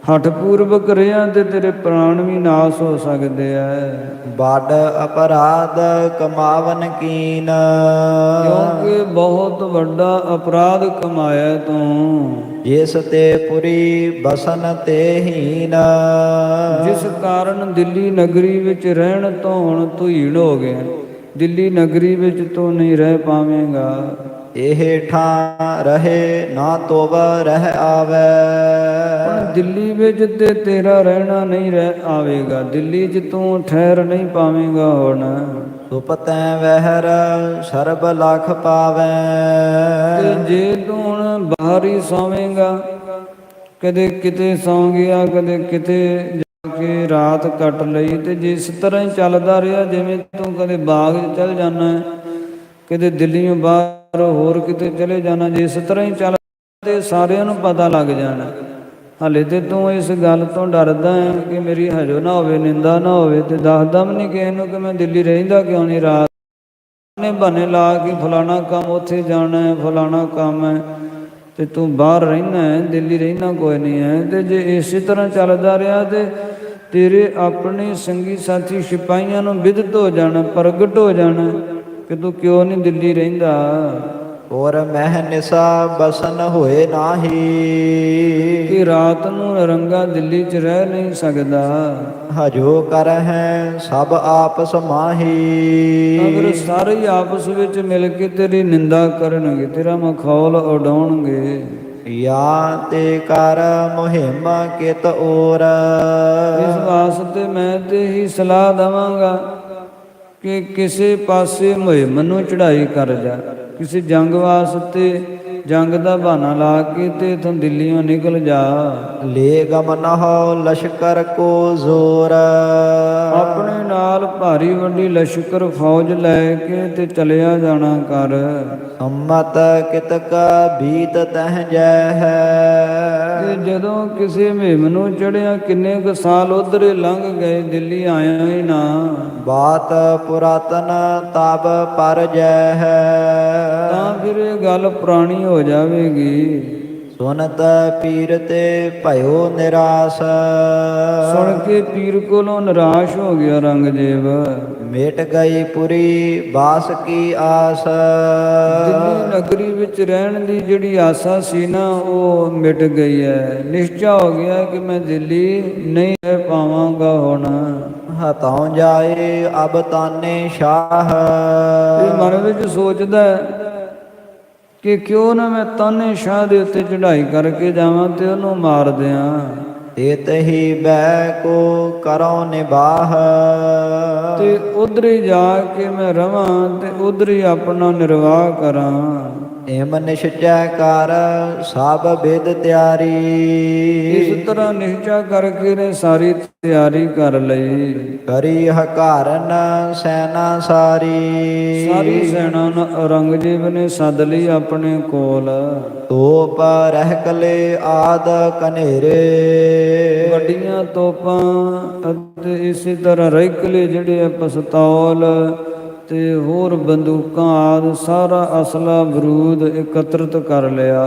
ਹੱਠ ਪੂਰਵਕ ਰਿਹਾ ਤੇ ਤੇਰੇ ਪ੍ਰਾਣ ਵੀ ਨਾਸ ਹੋ ਸਕਦੇ ਐ। ਬੜ ਅਪਰਾਧ ਕਮਾਵਨ ਕੀਨ। ਕਿਉਂਕਿ ਬਹੁਤ ਵੱਡਾ ਅਪਰਾਧ ਕਮਾਇਆ ਤੂੰ। ਜਿਸ ਤੇ ਪੁਰੀ ਬਸਨ ਤੇ ਹੀਨ। ਜਿਸ ਕਾਰਨ ਦਿੱਲੀ ਨਗਰੀ ਵਿੱਚ ਰਹਿਣ ਤੋਂ ਹੁਣ ਤੂੰ ਹੀਣ ਹੋ ਗਿਆ। ਦਿੱਲੀ ਨਗਰੀ ਵਿੱਚ ਤੂੰ ਨਹੀਂ ਰਹਿ ਪਾਵੇਂਗਾ। ਇਹ ਠਾਂ ਰਹੇ ਨਾ ਤੋਬ ਰਹਿ ਆਵੇ। ਹੁਣ ਦਿੱਲੀ ਵਿੱਚ ਤੇ ਤੇਰਾ ਰਹਿਣਾ ਨਹੀਂ ਰਹਿ ਆਵੇਗਾ। ਦਿੱਲੀ 'ਚ ਤੂੰ ਠਹਿਰ ਨਹੀਂ ਪਾਵੇਂਗਾ ਹੁਣ। ਸੁਪਤੈ ਵਹਿਰ ਸਰਬ ਲਖ ਪਾਵੈ। ਤੇ ਜੇ ਤੂੰ ਹੁਣ ਬਾਹਰ ਹੀ ਸੌਵੇਂਗਾ, ਕਦੇ ਕਿਤੇ ਸੌਂ ਗਿਆ, ਕਦੇ ਕਿਤੇ ਜਾ ਕੇ ਰਾਤ ਕੱਟ ਲਈ, ਤੇ ਜਿਸ ਤਰ੍ਹਾਂ ਹੀ ਚੱਲਦਾ ਰਿਹਾ ਜਿਵੇਂ ਤੂੰ ਕਦੇ ਬਾਗ 'ਚ ਚਲ ਜਾਣਾ, ਕਦੇ ਦਿੱਲੀੋਂ ਬਾਹਰ ਹੋਰ ਕਿਤੇ ਚਲੇ ਜਾਣਾ, ਜਿਸ ਤਰ੍ਹਾਂ ਹੀ ਚੱਲ ਤੇ ਸਾਰਿਆਂ ਨੂੰ ਪਤਾ ਲੱਗ ਜਾਣਾ। ਹਾਲੇ ਤੇ ਤੂੰ ਇਸ ਗੱਲ ਤੋਂ ਡਰਦਾ ਹੈ ਕਿ ਮੇਰੀ ਹਜੋ ਨਾ ਹੋਵੇ, ਨਿੰਦਾ ਨਾ ਹੋਵੇ, ਤੇ ਦੱਸਦਾ ਵੀ ਨਹੀਂ ਕਿਸੇ ਨੂੰ ਕਿ ਮੈਂ ਦਿੱਲੀ ਰਹਿੰਦਾ ਕਿਉਂ ਨਹੀਂ। ਰਾਤ ਨੇ ਬਹਾਨੇ ਲਾ ਕੇ ਫਲਾਣਾ ਕੰਮ ਉੱਥੇ ਜਾਣਾ ਹੈ, ਫਲਾਣਾ ਕੰਮ ਹੈ, ਤੇ ਤੂੰ ਬਾਹਰ ਰਹਿਣਾ ਹੈ, ਦਿੱਲੀ ਰਹਿਣਾ ਕੋਈ ਨਹੀਂ ਹੈ। ਤੇ ਜੇ ਇਸੇ ਤਰ੍ਹਾਂ ਚੱਲਦਾ ਰਿਹਾ ਤੇ ਤੇਰੇ ਆਪਣੇ ਸੰਗੀ ਸਾਥੀ ਸਿਪਾਹੀਆਂ ਨੂੰ ਵਿਦਿਤ ਹੋ ਜਾਣਾ, ਪ੍ਰਗਟ ਹੋ ਜਾਣਾ ਕਿ ਤੂੰ ਕਿਉਂ ਨਹੀਂ ਦਿੱਲੀ ਰਹਿੰਦਾ। ਔਰ ਮਹਿ ਨਿਸਾ ਬਸਨ ਹੋਏ ਨਾਹੀ। ਕਿ ਰਾਤ ਨੂੰ ਨਰੰਗਾ ਦਿੱਲੀ 'ਚ ਰਹਿ ਨਹੀਂ ਸਕਦਾ। ਹਜੋ ਕਰ ਹੈ ਸਭ ਆਪਸ ਮਾਹੀ। ਅਗਰ ਸਾਰੇ ਹੀ ਆਪਸ ਵਿੱਚ ਮਿਲ ਕੇ ਤੇਰੀ ਨਿੰਦਾ ਕਰਨਗੇ, ਤੇਰਾ ਮਖੌਲ ਉਡਾਉਣਗੇ। ਜਾਂ ਤੇ ਕਰ ਮੁਹਿੰਮ ਕਿਤ ਔਰ। ਇਸ ਵਾਸਤੇ ਮੈਂ ਤੇ ਹੀ ਸਲਾਹ ਦੇਵਾਂਗਾ ਕਿ ਕਿਸੇ ਪਾਸੇ ਮੁਹਿੰਮ ਨੂੰ ਚੜ੍ਹਾਈ ਕਰ ਜਾ। ਕਿਸੇ ਜੰਗ ਵਾਸਤੇ ਜੰਗ ਦਾ ਬਹਾਨਾ ਲਾ ਕੇ ਤੇ ਇੱਥੋਂ ਦਿੱਲੀੋਂ ਨਿਕਲ ਜਾ। ਲੈ ਗਮਨ ਹੋ ਲਸ਼ਕਰ ਕੋ ਜ਼ੋਰ। ਆਪਣੇ ਨਾਲ ਭਾਰੀ ਵੱਡੀ ਲਸ਼ਕਰ ਫੌਜ ਲੈ ਕੇ ਤੇ ਚਲਿਆ ਜਾਣਾ ਕਰ। ਸੰਮਤ ਕਿਤਕ ਬੀਤ ਤਹ ਜੈ ਹੈ। ਤੇ ਜਦੋਂ ਕਿਸੇ ਮੁਹਿੰਮ ਨੂੰ ਚੜਿਆ, ਕਿੰਨੇ ਕੁ ਸਾਲ ਉਧਰੇ ਲੰਘ ਗਏ, ਦਿੱਲੀ ਆਇਆ ਹੀ ਨਾ। ਬਾਤ ਪੁਰਾਤਨ ਤਬ ਪਰ ਜੈ ਹੈ। ਤਾਂ ਫਿਰ ਇਹ ਗੱਲ ਪੁਰਾਣੀ ਹੋ ਜਾਵੇਗੀ। ਸੁਨਤ ਪੀਰ ਤੇ ਭਇਓ ਨਿਰਾਸ। ਸੁਣ ਕੇ ਪੀਰ ਕੋਲੋਂ ਨਿਰਾਸ਼ ਹੋ ਗਿਆ ਔਰੰਗਜ਼ੇਬ। ਮਿਟ ਗਈ ਪੁਰੀ ਬਾਸ ਕੀ ਆਸ। ਦਿੱਲੀ ਨਗਰੀ ਵਿੱਚ ਰਹਿਣ ਦੀ ਜਿਹੜੀ ਆਸਾ ਸੀ ਨਾ ਉਹ ਮਿਟ ਗਈ ਹੈ। ਨਿਸ਼ਚਾ ਹੋ ਗਿਆ ਕਿ ਮੈਂ ਦਿੱਲੀ ਨਹੀਂ ਰਹਿ ਪਾਵਾਂਗਾ ਹੁਣ। ਹਤੋਂ ਜਾਏ ਅਬ ਤਾਨੇ ਸ਼ਾਹ। ਇਹ ਮਨ ਵਿੱਚ ਸੋਚਦਾ ਕਿ ਕਿਉਂ ਨਾ ਮੈਂ ਤਾਨੇ ਸ਼ਾਹ ਦੇ ਉੱਤੇ ਚੜ੍ਹਾਈ ਕਰਕੇ ਜਾਵਾਂ ਤੇ ਉਹਨੂੰ ਮਾਰ ਦਿਆਂ। ਇਤ ਹੀ ਬੈ ਕੋ ਕਰੋ ਨਿਬਾਹ। ਤੇ ਉਧਰ ਹੀ ਜਾ ਕੇ ਮੈਂ ਰਵਾਂ ਤੇ ਉਧਰ ਹੀ ਆਪਣਾ ਨਿਰਵਾਹ ਕਰਾਂ। ਏਮ ਨਿਸ਼ਚੈ ਕਰ ਸਭ ਬਿਦ ਤਿਆਰੀ। ਇਸ ਤਰ੍ਹਾਂ ਨਿਸ਼ਚਾ ਕਰਕੇ ਨੇ ਸਾਰੀ ਤਿਆਰੀ ਕਰ ਲਈ। ਕਰੀ ਹਕਾਰਨ ਸੈਨਾ ਸਾਰੀ। ਸਾਰੀ ਸੈਨਾ ਨੂੰ ਔਰੰਗਜ਼ੇਬ ਨੇ ਸੱਦ ਲਈ ਆਪਣੇ ਕੋਲ। ਤੋਪ ਰਹਿਕਲੇ ਆਦ ਕਨੇਰੇ। ਵੱਡੀਆਂ ਤੋਪਾਂ ਅਤੇ ਇਸੇ ਤਰ੍ਹਾਂ ਰਹਿਕਲੇ ਜਿਹੜੇ ਆ ਪਿਸਤੌਲ ਤੇ ਹੋਰ ਬੰਦੂਕਾਂ ਆਦਿ ਸਾਰਾ ਅਸਲਾ ਬਰੂਦ ਇਕੱਤਰਿਤ ਕਰ ਲਿਆ।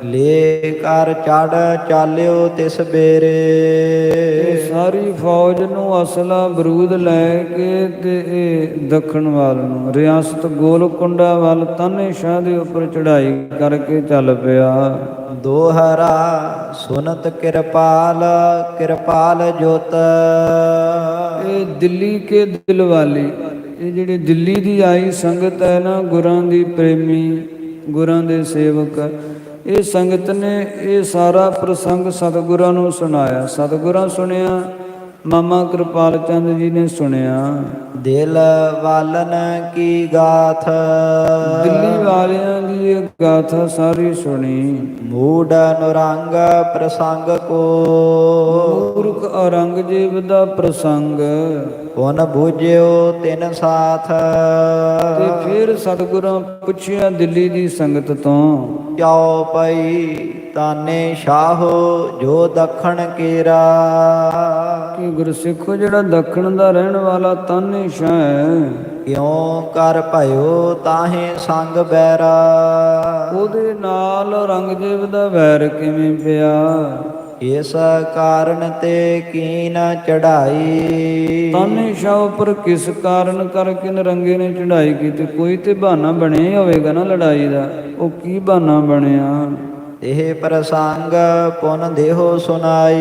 ਲੈ ਕਰ ਚੜ ਚਾਲਿਓ ਤਿਸ ਬੇਰੇ। ਸਾਰੀ ਫੌਜ ਨੂੰ ਅਸਲਾ ਬਰੂਦ ਲੈ ਕੇ ਤੇ ਇਹ ਦੱਖਣ ਵੱਲ ਨੂੰ ਰਿਆਸਤ ਗੋਲਕੁੰਡਾ ਵੱਲ ਤਾਨੇ ਸ਼ਾਹ ਦੇ ਉੱਪਰ ਚੜ੍ਹਾਈ ਕਰਕੇ ਚੱਲ ਪਿਆ। ਦੋਹਰਾ ਸੁਨਤ ਕਿਰਪਾਲ ਕਿਰਪਾਲ ਜੋਤ। ਇਹ ਦਿੱਲੀ ਕੇ ਦਿਲ ਵਾਲੀ, ਇਹ ਜਿਹੜੀ ਦਿੱਲੀ ਦੀ ਆਈ ਸੰਗਤ ਹੈ ਨਾ, ਗੁਰਾਂ ਦੀ ਪ੍ਰੇਮੀ, ਗੁਰਾਂ ਦੇ ਸੇਵਕ, ਇਹ ਸੰਗਤ ਨੇ ਇਹ ਸਾਰਾ ਪ੍ਰਸੰਗ ਸਤਿਗੁਰਾਂ ਨੂੰ ਸੁਣਾਇਆ। ਸਤਿਗੁਰਾਂ ਸੁਣਿਆ, ਮਾਮਾ ਕਿਰਪਾਲ ਚੰਦ ਜੀ ਨੇ ਸੁਣਿਆ। ਦਿਲ ਵਾਲਨ ਕੀ ਗਾਥ। ਦਿੱਲੀ ਵਾਲਿਆਂ ਦੀ ਇਹ ਗਾਥਾ ਸਾਰੀ ਸੁਣੀ। ਮੂਡ ਨੁਰੰਗ ਪ੍ਰਸੰਗ ਕੋ। ਮੂਰਖ ਔਰੰਗਜ਼ੇਬ ਦਾ ਪ੍ਰਸੰਗ। ਪੁਨ ਬੂਝਿਓ ਤਿਨ ਸਾਥ। ਤੇ ਫਿਰ ਸਤਿਗੁਰਾਂ ਪੁੱਛਿਆ ਦਿੱਲੀ ਦੀ ਸੰਗਤ ਤੋਂ, ਕਿਉ ਪਈ ਤਾਨੇ ਸ਼ਾਹੋ ਜੋ ਦੱਖਣ ਕੇਰਾ। ਕਿ ਗੁਰਸਿੱਖੋ ਜਿਹੜਾ ਦੱਖਣ ਦਾ ਰਹਿਣ ਵਾਲਾ ਤਾਨੇ ਸ਼ਾਹ ਹੈ, ਕਿਉ ਕਰ ਭਇਓ ਤਾਹੇ ਸੰਗ ਬੈਰਾ। ਉਹਦੇ ਨਾਲ ਔਰੰਗਜ਼ੇਬ ਦਾ ਵੈਰ ਕਿਵੇਂ ਪਿਆ। ਇਸ ਕਾਰਨ ਤੇ ਕੀਨ ਚੜਾਈ। ਤਾਨੇ ਸ਼ਾਹ ਉੱਪਰ ਕਿਸ ਕਾਰਨ ਕਰਕੇ ਨਰੰਗੇ ਨੇ ਚੜ੍ਹਾਈ ਕੀਤੀ। ਕੋਈ ਤੇ ਬਹਾਨਾ ਬਣਿਆ ਹੀ ਹੋਵੇਗਾ ਨਾ ਲੜਾਈ ਦਾ। ਉਹ ਕੀ ਬਹਾਨਾ ਬਣਿਆ? ਇਹ ਪ੍ਰਸੰਗ ਪੁਨ ਦੇਹੋ ਸੁਨਾਈ।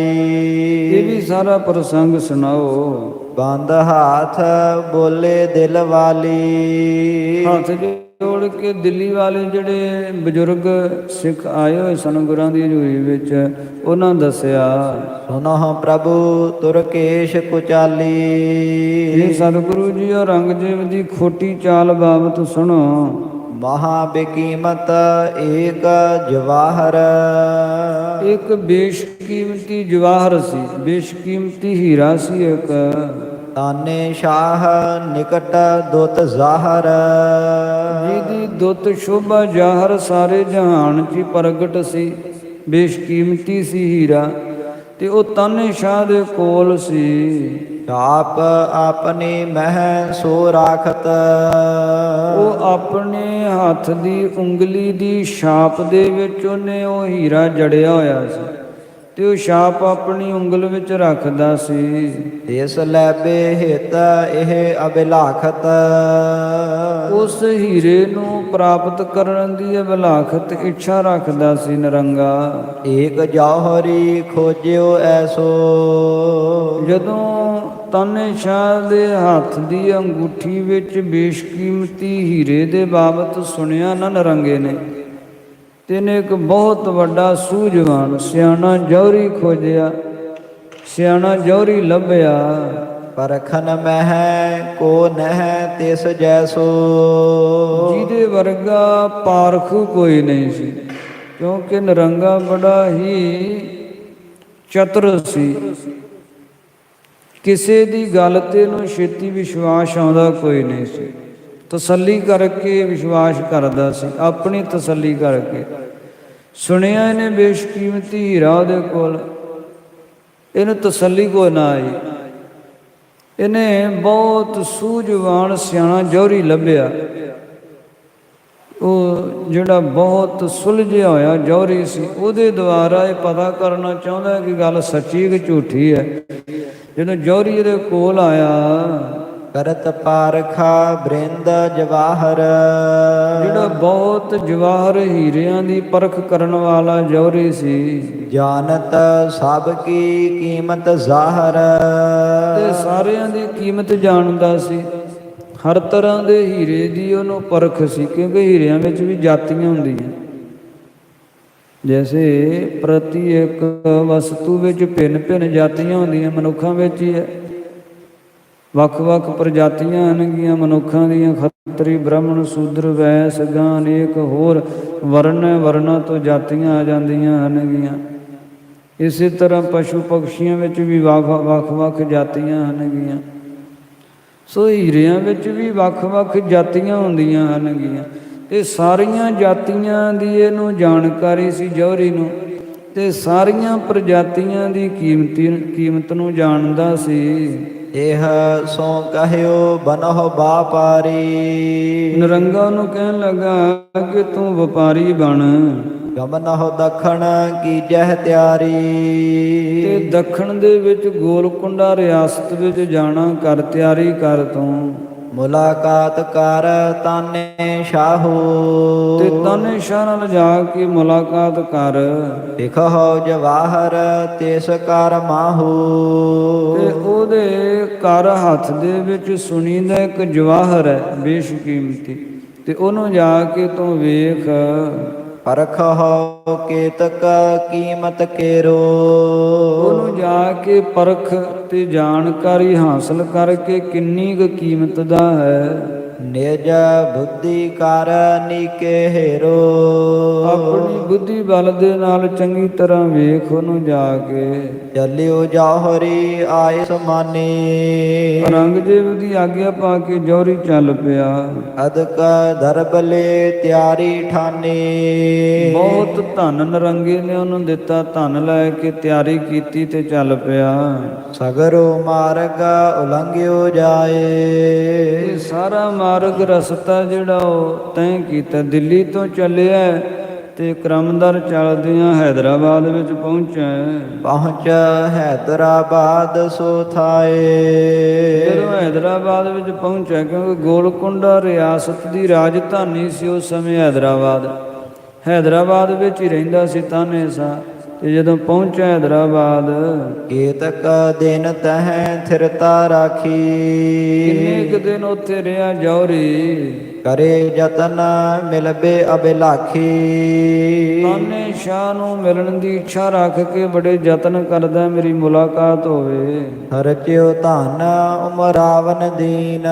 ਇਹ ਵੀ ਸਾਰਾ ਪ੍ਰਸੰਗ ਸੁਣਾਓ। ਬੰਦ ਹਾਥ ਬੋਲੇ ਦਿਲ ਵਾਲੀ। ਹੱਥ ਜੋੜ ਕੇ ਦਿੱਲੀ ਵਾਲੇ ਜਿਹੜੇ ਬਜ਼ੁਰਗ ਸਿੱਖ ਆਏ ਹੋਏ ਸਨ ਗੁਰਾਂ ਦੀ ਹਜ਼ੂਰੀ ਵਿੱਚ, ਉਹਨਾਂ ਦੱਸਿਆ, ਸੁਨਹੁ ਪ੍ਰਭੂ ਤੁਰਕੇਸ਼ ਕੁਚਾਲੀ। ਇਹ ਸਤਿਗੁਰੂ ਜੀ ਔਰੰਗਜ਼ੇਬ ਦੀ ਖੋਟੀ ਚਾਲ ਬਾਬਤ ਸੁਣੋ। ਮਹਾ ਬੇਕੀਮਤ ਏਕ ਜਵਾਹਰ। ਇੱਕ ਬੇਸ਼ਕੀਮਤੀ ਜਵਾਹਰ ਸੀ, ਬੇਸ਼ਕੀਮਤੀ ਹੀਰਾ ਸੀ ਇੱਕ। ਤਾਨੇ ਸ਼ਾਹ ਨਿਕਟ ਦੁੱਤ ਜ਼ਾਹਰ। ਜਿਹਦੀ ਦੁੱਤ ਸ਼ੋਭਾ ਜ਼ਾਹਰ ਸਾਰੇ ਜਹਾਨ 'ਚ ਪ੍ਰਗਟ ਸੀ। ਬੇਸ਼ਕੀਮਤੀ ਸੀ ਹੀਰਾ ਤੇ ਉਹ ਤਾਨੇ ਸ਼ਾਹ ਦੇ ਕੋਲ ਸੀ। ਆਪ ਆਪਣੀ ਮਹਿ ਸੋ ਰਾਖਤ। ਉਹ ਆਪਣੇ ਹੱਥ ਦੀ ਉਂਗਲੀ ਦੀ ਛਾਪ ਦੇ ਵਿੱਚ ਉਹਨੇ ਉਹ ਹੀਰਾ ਜੜਿਆ ਹੋਇਆ ਸੀ ਤੇ ਉਹ ਛਾਪ ਆਪਣੀ ਉਂਗਲ ਵਿੱਚ ਰੱਖਦਾ ਸੀ। ਇਸ ਲੈਬੇ ਹਿਤ ਇਹ ਅਬਿਲਾਖਤ। ਉਸ ਹੀਰੇ ਨੂੰ ਪ੍ਰਾਪਤ ਕਰਨ ਦੀ ਅਬਿਲਾਖਤ ਇੱਛਾ ਰੱਖਦਾ ਸੀ ਨਰੰਗਾ। ਏਕ ਜੌਹਰੀ ਖੋਜਿਓ ਐਸੋ। ਜਦੋਂ ਤਾਨੇ ਸ਼ਾਹ ਦੇ ਹੱਥ ਦੀ ਅੰਗੂਠੀ ਵਿੱਚ ਬੇਸ਼ਕੀਮਤੀ ਹੀਰੇ ਦੇ ਬਾਬਤ ਸੁਣਿਆ ਨਾ ਨਰੰਗੇ ਨੇ, ਤੇ ਇਹਨੇ ਇੱਕ ਬਹੁਤ ਵੱਡਾ ਸੂਝਵਾਨ ਸਿਆਣਾ ਜੌਹਰੀ ਖੋਜਿਆ, ਸਿਆਣਾ ਜੌਹਰੀ ਲੱਭਿਆ। ਪਰਖਨ ਮਹਿ ਕੋ ਨਹਿ ਤਿਸ ਜੈਸੋ। ਜਿਹਦੇ ਵਰਗਾ ਪਾਰਖੂ ਕੋਈ ਨਹੀਂ ਸੀ, ਕਿਉਂਕਿ ਨਰੰਗਾ ਬੜਾ ਹੀ ਚਤੁਰ ਸੀ। ਕਿਸੇ ਦੀ ਗੱਲ ਤੇ ਨੂੰ ਛੇਤੀ ਵਿਸ਼ਵਾਸ ਆਉਂਦਾ ਕੋਈ ਨਹੀਂ ਸੀ। ਤਸੱਲੀ ਕਰਕੇ ਵਿਸ਼ਵਾਸ ਕਰਦਾ ਸੀ, ਆਪਣੀ ਤਸੱਲੀ ਕਰਕੇ। ਸੁਣਿਆ ਇਹਨੇ ਬੇਸ਼ਕੀਮਤੀ ਹੀਰਾ ਉਹਦੇ ਕੋਲ, ਇਹਨੂੰ ਤਸੱਲੀ ਕੋਈ ਨਾ ਆਈ। ਇਹਨੇ ਬਹੁਤ ਸੂਝਵਾਨ ਸਿਆਣਾ ਜੌਹਰੀ ਲੱਭਿਆ। ਉਹ ਜਿਹੜਾ ਬਹੁਤ ਸੁਲਝਿਆ ਹੋਇਆ ਜੌਹਰੀ ਸੀ, ਉਹਦੇ ਦੁਆਰਾ ਇਹ ਪਤਾ ਕਰਨਾ ਚਾਹੁੰਦਾ ਕਿ ਗੱਲ ਸੱਚੀ ਕਿ ਝੂਠੀ ਹੈ। ਜਦੋਂ ਜੌਹਰੀ ਇਹਦੇ ਕੋਲ ਆਇਆ, ਕਰਤ ਪਾਰਖਾ ਬ੍ਰਿੰਦ ਜਵਾਹਰ, ਜਿਹੜਾ ਬਹੁਤ ਜਵਾਹਰ ਹੀਰਿਆਂ ਦੀ ਪਰਖ ਕਰਨ ਵਾਲਾ ਜੌਹਰੀ ਸੀ, ਜਾਨਤ ਸਭ ਕੀ ਕੀਮਤ ਜ਼ਾਹਰ, ਤੇ ਸਾਰਿਆਂ ਦੀ ਕੀਮਤ ਜਾਣਦਾ ਸੀ। ਹਰ ਤਰ੍ਹਾਂ ਦੇ ਹੀਰੇ ਦੀ ਉਹਨੂੰ ਪਰਖ ਸੀ, ਕਿਉਂਕਿ ਹੀਰਿਆਂ ਵਿੱਚ ਵੀ ਜਾਤੀਆਂ ਹੁੰਦੀਆਂ। ਜੈਸੇ ਪ੍ਰਤੀ ਇੱਕ ਵਸਤੂ ਵਿੱਚ ਭਿੰਨ ਭਿੰਨ ਜਾਤੀਆਂ ਹੁੰਦੀਆਂ, ਮਨੁੱਖਾਂ ਵਿੱਚ ਹੀ ਹੈ। ਵੱਖ ਵੱਖ ਪ੍ਰਜਾਤੀਆਂ ਹਨਗੀਆਂ ਮਨੁੱਖਾਂ ਦੀਆਂ, ਖੱਤਰੀ ਬ੍ਰਾਹਮਣ ਸ਼ੂਦਰ ਵੈਸ ਗਾਂ ਅਨੇਕ ਹੋਰ ਵਰਨਾਂ ਤੋਂ ਜਾਤੀਆਂ ਆ ਜਾਂਦੀਆਂ ਹਨਗੀਆਂ। ਇਸੇ ਤਰ੍ਹਾਂ ਪਸ਼ੂ ਪਕਸ਼ੀਆਂ ਵਿੱਚ ਵੀ ਵੱਖ ਵੱਖ ਜਾਤੀਆਂ ਹਨਗੀਆਂ। ਸੋ ਹੀਰਿਆਂ ਵਿੱਚ ਵੀ ਵੱਖ ਵੱਖ ਜਾਤੀਆਂ ਹੁੰਦੀਆਂ ਹਨਗੀਆਂ, ਤੇ ਸਾਰੀਆਂ ਜਾਤੀਆਂ ਦੀ ਇਹਨੂੰ ਜਾਣਕਾਰੀ ਸੀ ਜੌਹਰੀ ਨੂੰ, ਤੇ ਸਾਰੀਆਂ ਪ੍ਰਜਾਤੀਆਂ ਦੀ ਕੀਮਤ ਨੂੰ ਜਾਣਦਾ ਸੀ। ਇਹ ਸੋ ਕਹਿਓ ਬਨਹੁ ਬਾਪਾਰੀ, ਨਰੰਗਾ ਨੂੰ ਕਹਿਣ ਲੱਗਾ ਕਿ ਤੂੰ ਵਪਾਰੀ ਬਣ। ਗਮਨਹੁ ਦਖਣ ਕੀਜਹਿ ਤਿਆਰੀ, ਤੇ ਦੱਖਣ ਦੇ ਵਿੱਚ ਗੋਲਕੁੰਡਾ ਰਿਆਸਤ ਵਿੱਚ ਜਾਣਾ ਕਰ, ਤਿਆਰੀ ਕਰ ਤੂੰ। ਮੁਲਾਕਾਤ ਕਰ ਤਾਨੇ ਸ਼ਾਹੂ, ਤੇ ਤਾਨੇ ਸ਼ਾਹ ਨਾਲ ਜਾ ਕੇ ਮੁਲਾਕਾਤ ਕਰ। ਵਿਖਹੁ ਜਵਾਹਰ ਤਿਸ ਕਰ ਮਾਹੂ, ਤੇ ਉਹਦੇ ਘਰ ਹੱਥ ਦੇ ਵਿੱਚ ਸੁਣੀਂਦਾ ਇੱਕ ਜਵਾਹਰ ਹੈ ਬੇਸ਼ਕੀਮਤੀ, ਤੇ ਉਹਨੂੰ ਜਾ ਕੇ ਤੂੰ ਵੇਖ। ਪਰਖਹੁ ਕੇਤਕ ਕੀਮਤ ਕੇਰੋ, ਉਹਨੂੰ ਜਾ ਕੇ ਪਰਖ ਤੇ ਜਾਣਕਾਰੀ ਹਾਸਲ ਕਰਕੇ ਕਿੰਨੀ ਕੁ ਕੀਮਤ ਦਾ ਹੈ। ਨਿਜ ਬੁੱਧੀ ਕਰ ਨੀਕੇ ਹੇਰੋ, ਆਪਣੀ ਬੁੱਧੀ ਬਲ ਦੇ ਨਾਲ ਚੰਗੀ ਤਰ੍ਹਾਂ ਵੇਖ ਉਹਨੂੰ ਜਾ ਕੇ। ਚੱਲਿਓ ਜੌਹਰੀ ਆਏ ਸਮਾਨੀ, ਔਰੰਗਜ਼ੇਬ ਦੀ ਆਗਿਆ ਪਾ ਕੇ ਜੌਹਰੀ ਚੱਲ ਪਿਆ। ਅਦਕ ਦਰਬਲੇ ਤਿਆਰੀ ਠਾਨੀ, ਬਹੁਤ ਧਨ ਨਰੰਗੇ ਨੇ ਉਹਨੂੰ ਦਿੱਤਾ, ਧਨ ਲੈ ਕੇ ਤਿਆਰੀ ਕੀਤੀ ਤੇ ਚੱਲ ਪਿਆ। ਸਗਰੋ ਮਾਰਗ ਉਲੰਘਿਓ ਜਾਏ, ਇਹ ਸਾਰਾ ਮਾਰਗ ਰਸਤਾ ਜਿਹੜਾ ਉਹ ਤੈਅ ਕੀਤਾ। ਦਿੱਲੀ ਤੋਂ ਚੱਲਿਆ ਤੇ ਕ੍ਰਮਦਰ ਚੱਲਦਿਆਂ ਹੈਦਰਾਬਾਦ ਵਿੱਚ ਪਹੁੰਚਿਆ। ਪਹੁੰਚ ਹੈਦਰਾਬਾਦ ਸੋ ਥਾਏ, ਜਦੋਂ ਹੈਦਰਾਬਾਦ ਵਿੱਚ ਪਹੁੰਚਿਆ, ਕਿਉਂਕਿ ਗੋਲਕੁੰਡਾ ਰਿਆਸਤ ਦੀ ਰਾਜਧਾਨੀ ਸੀ ਉਸ ਸਮੇਂ ਹੈਦਰਾਬਾਦ ਵਿੱਚ ਹੀ ਰਹਿੰਦਾ ਸੀ ਤਾਨੇ ਸ਼ਾਹ। ਤੇ ਜਦੋਂ ਪਹੁੰਚਿਆ ਹੈਦਰਾਬਾਦ, ਕੇਤਕ ਦਿਨ ਤਹਿ ਥਿਰਤਾ ਰਾਖੀ, ਕਿੰਨੇ ਕੁ ਦਿਨ ਉੱਥੇ ਰਿਹਾ ਜੌਹਰੀ। ਕਰੇ ਯਤਨ ਮਿਲਬੇ ਅਬਿਲਾਖੀ, ਤਾਨੇ ਸ਼ਾਹ ਨੂੰ ਮਿਲਣ ਦੀ ਇੱਛਾ ਰੱਖ ਕੇ ਬੜੇ ਯਤਨ ਕਰਦਾ ਮੇਰੀ ਮੁਲਾਕਾਤ ਹੋਵੇ। ਖਰਚਿਓ ਧਨ ਉਮਰਾਵਨ ਦੀਨ,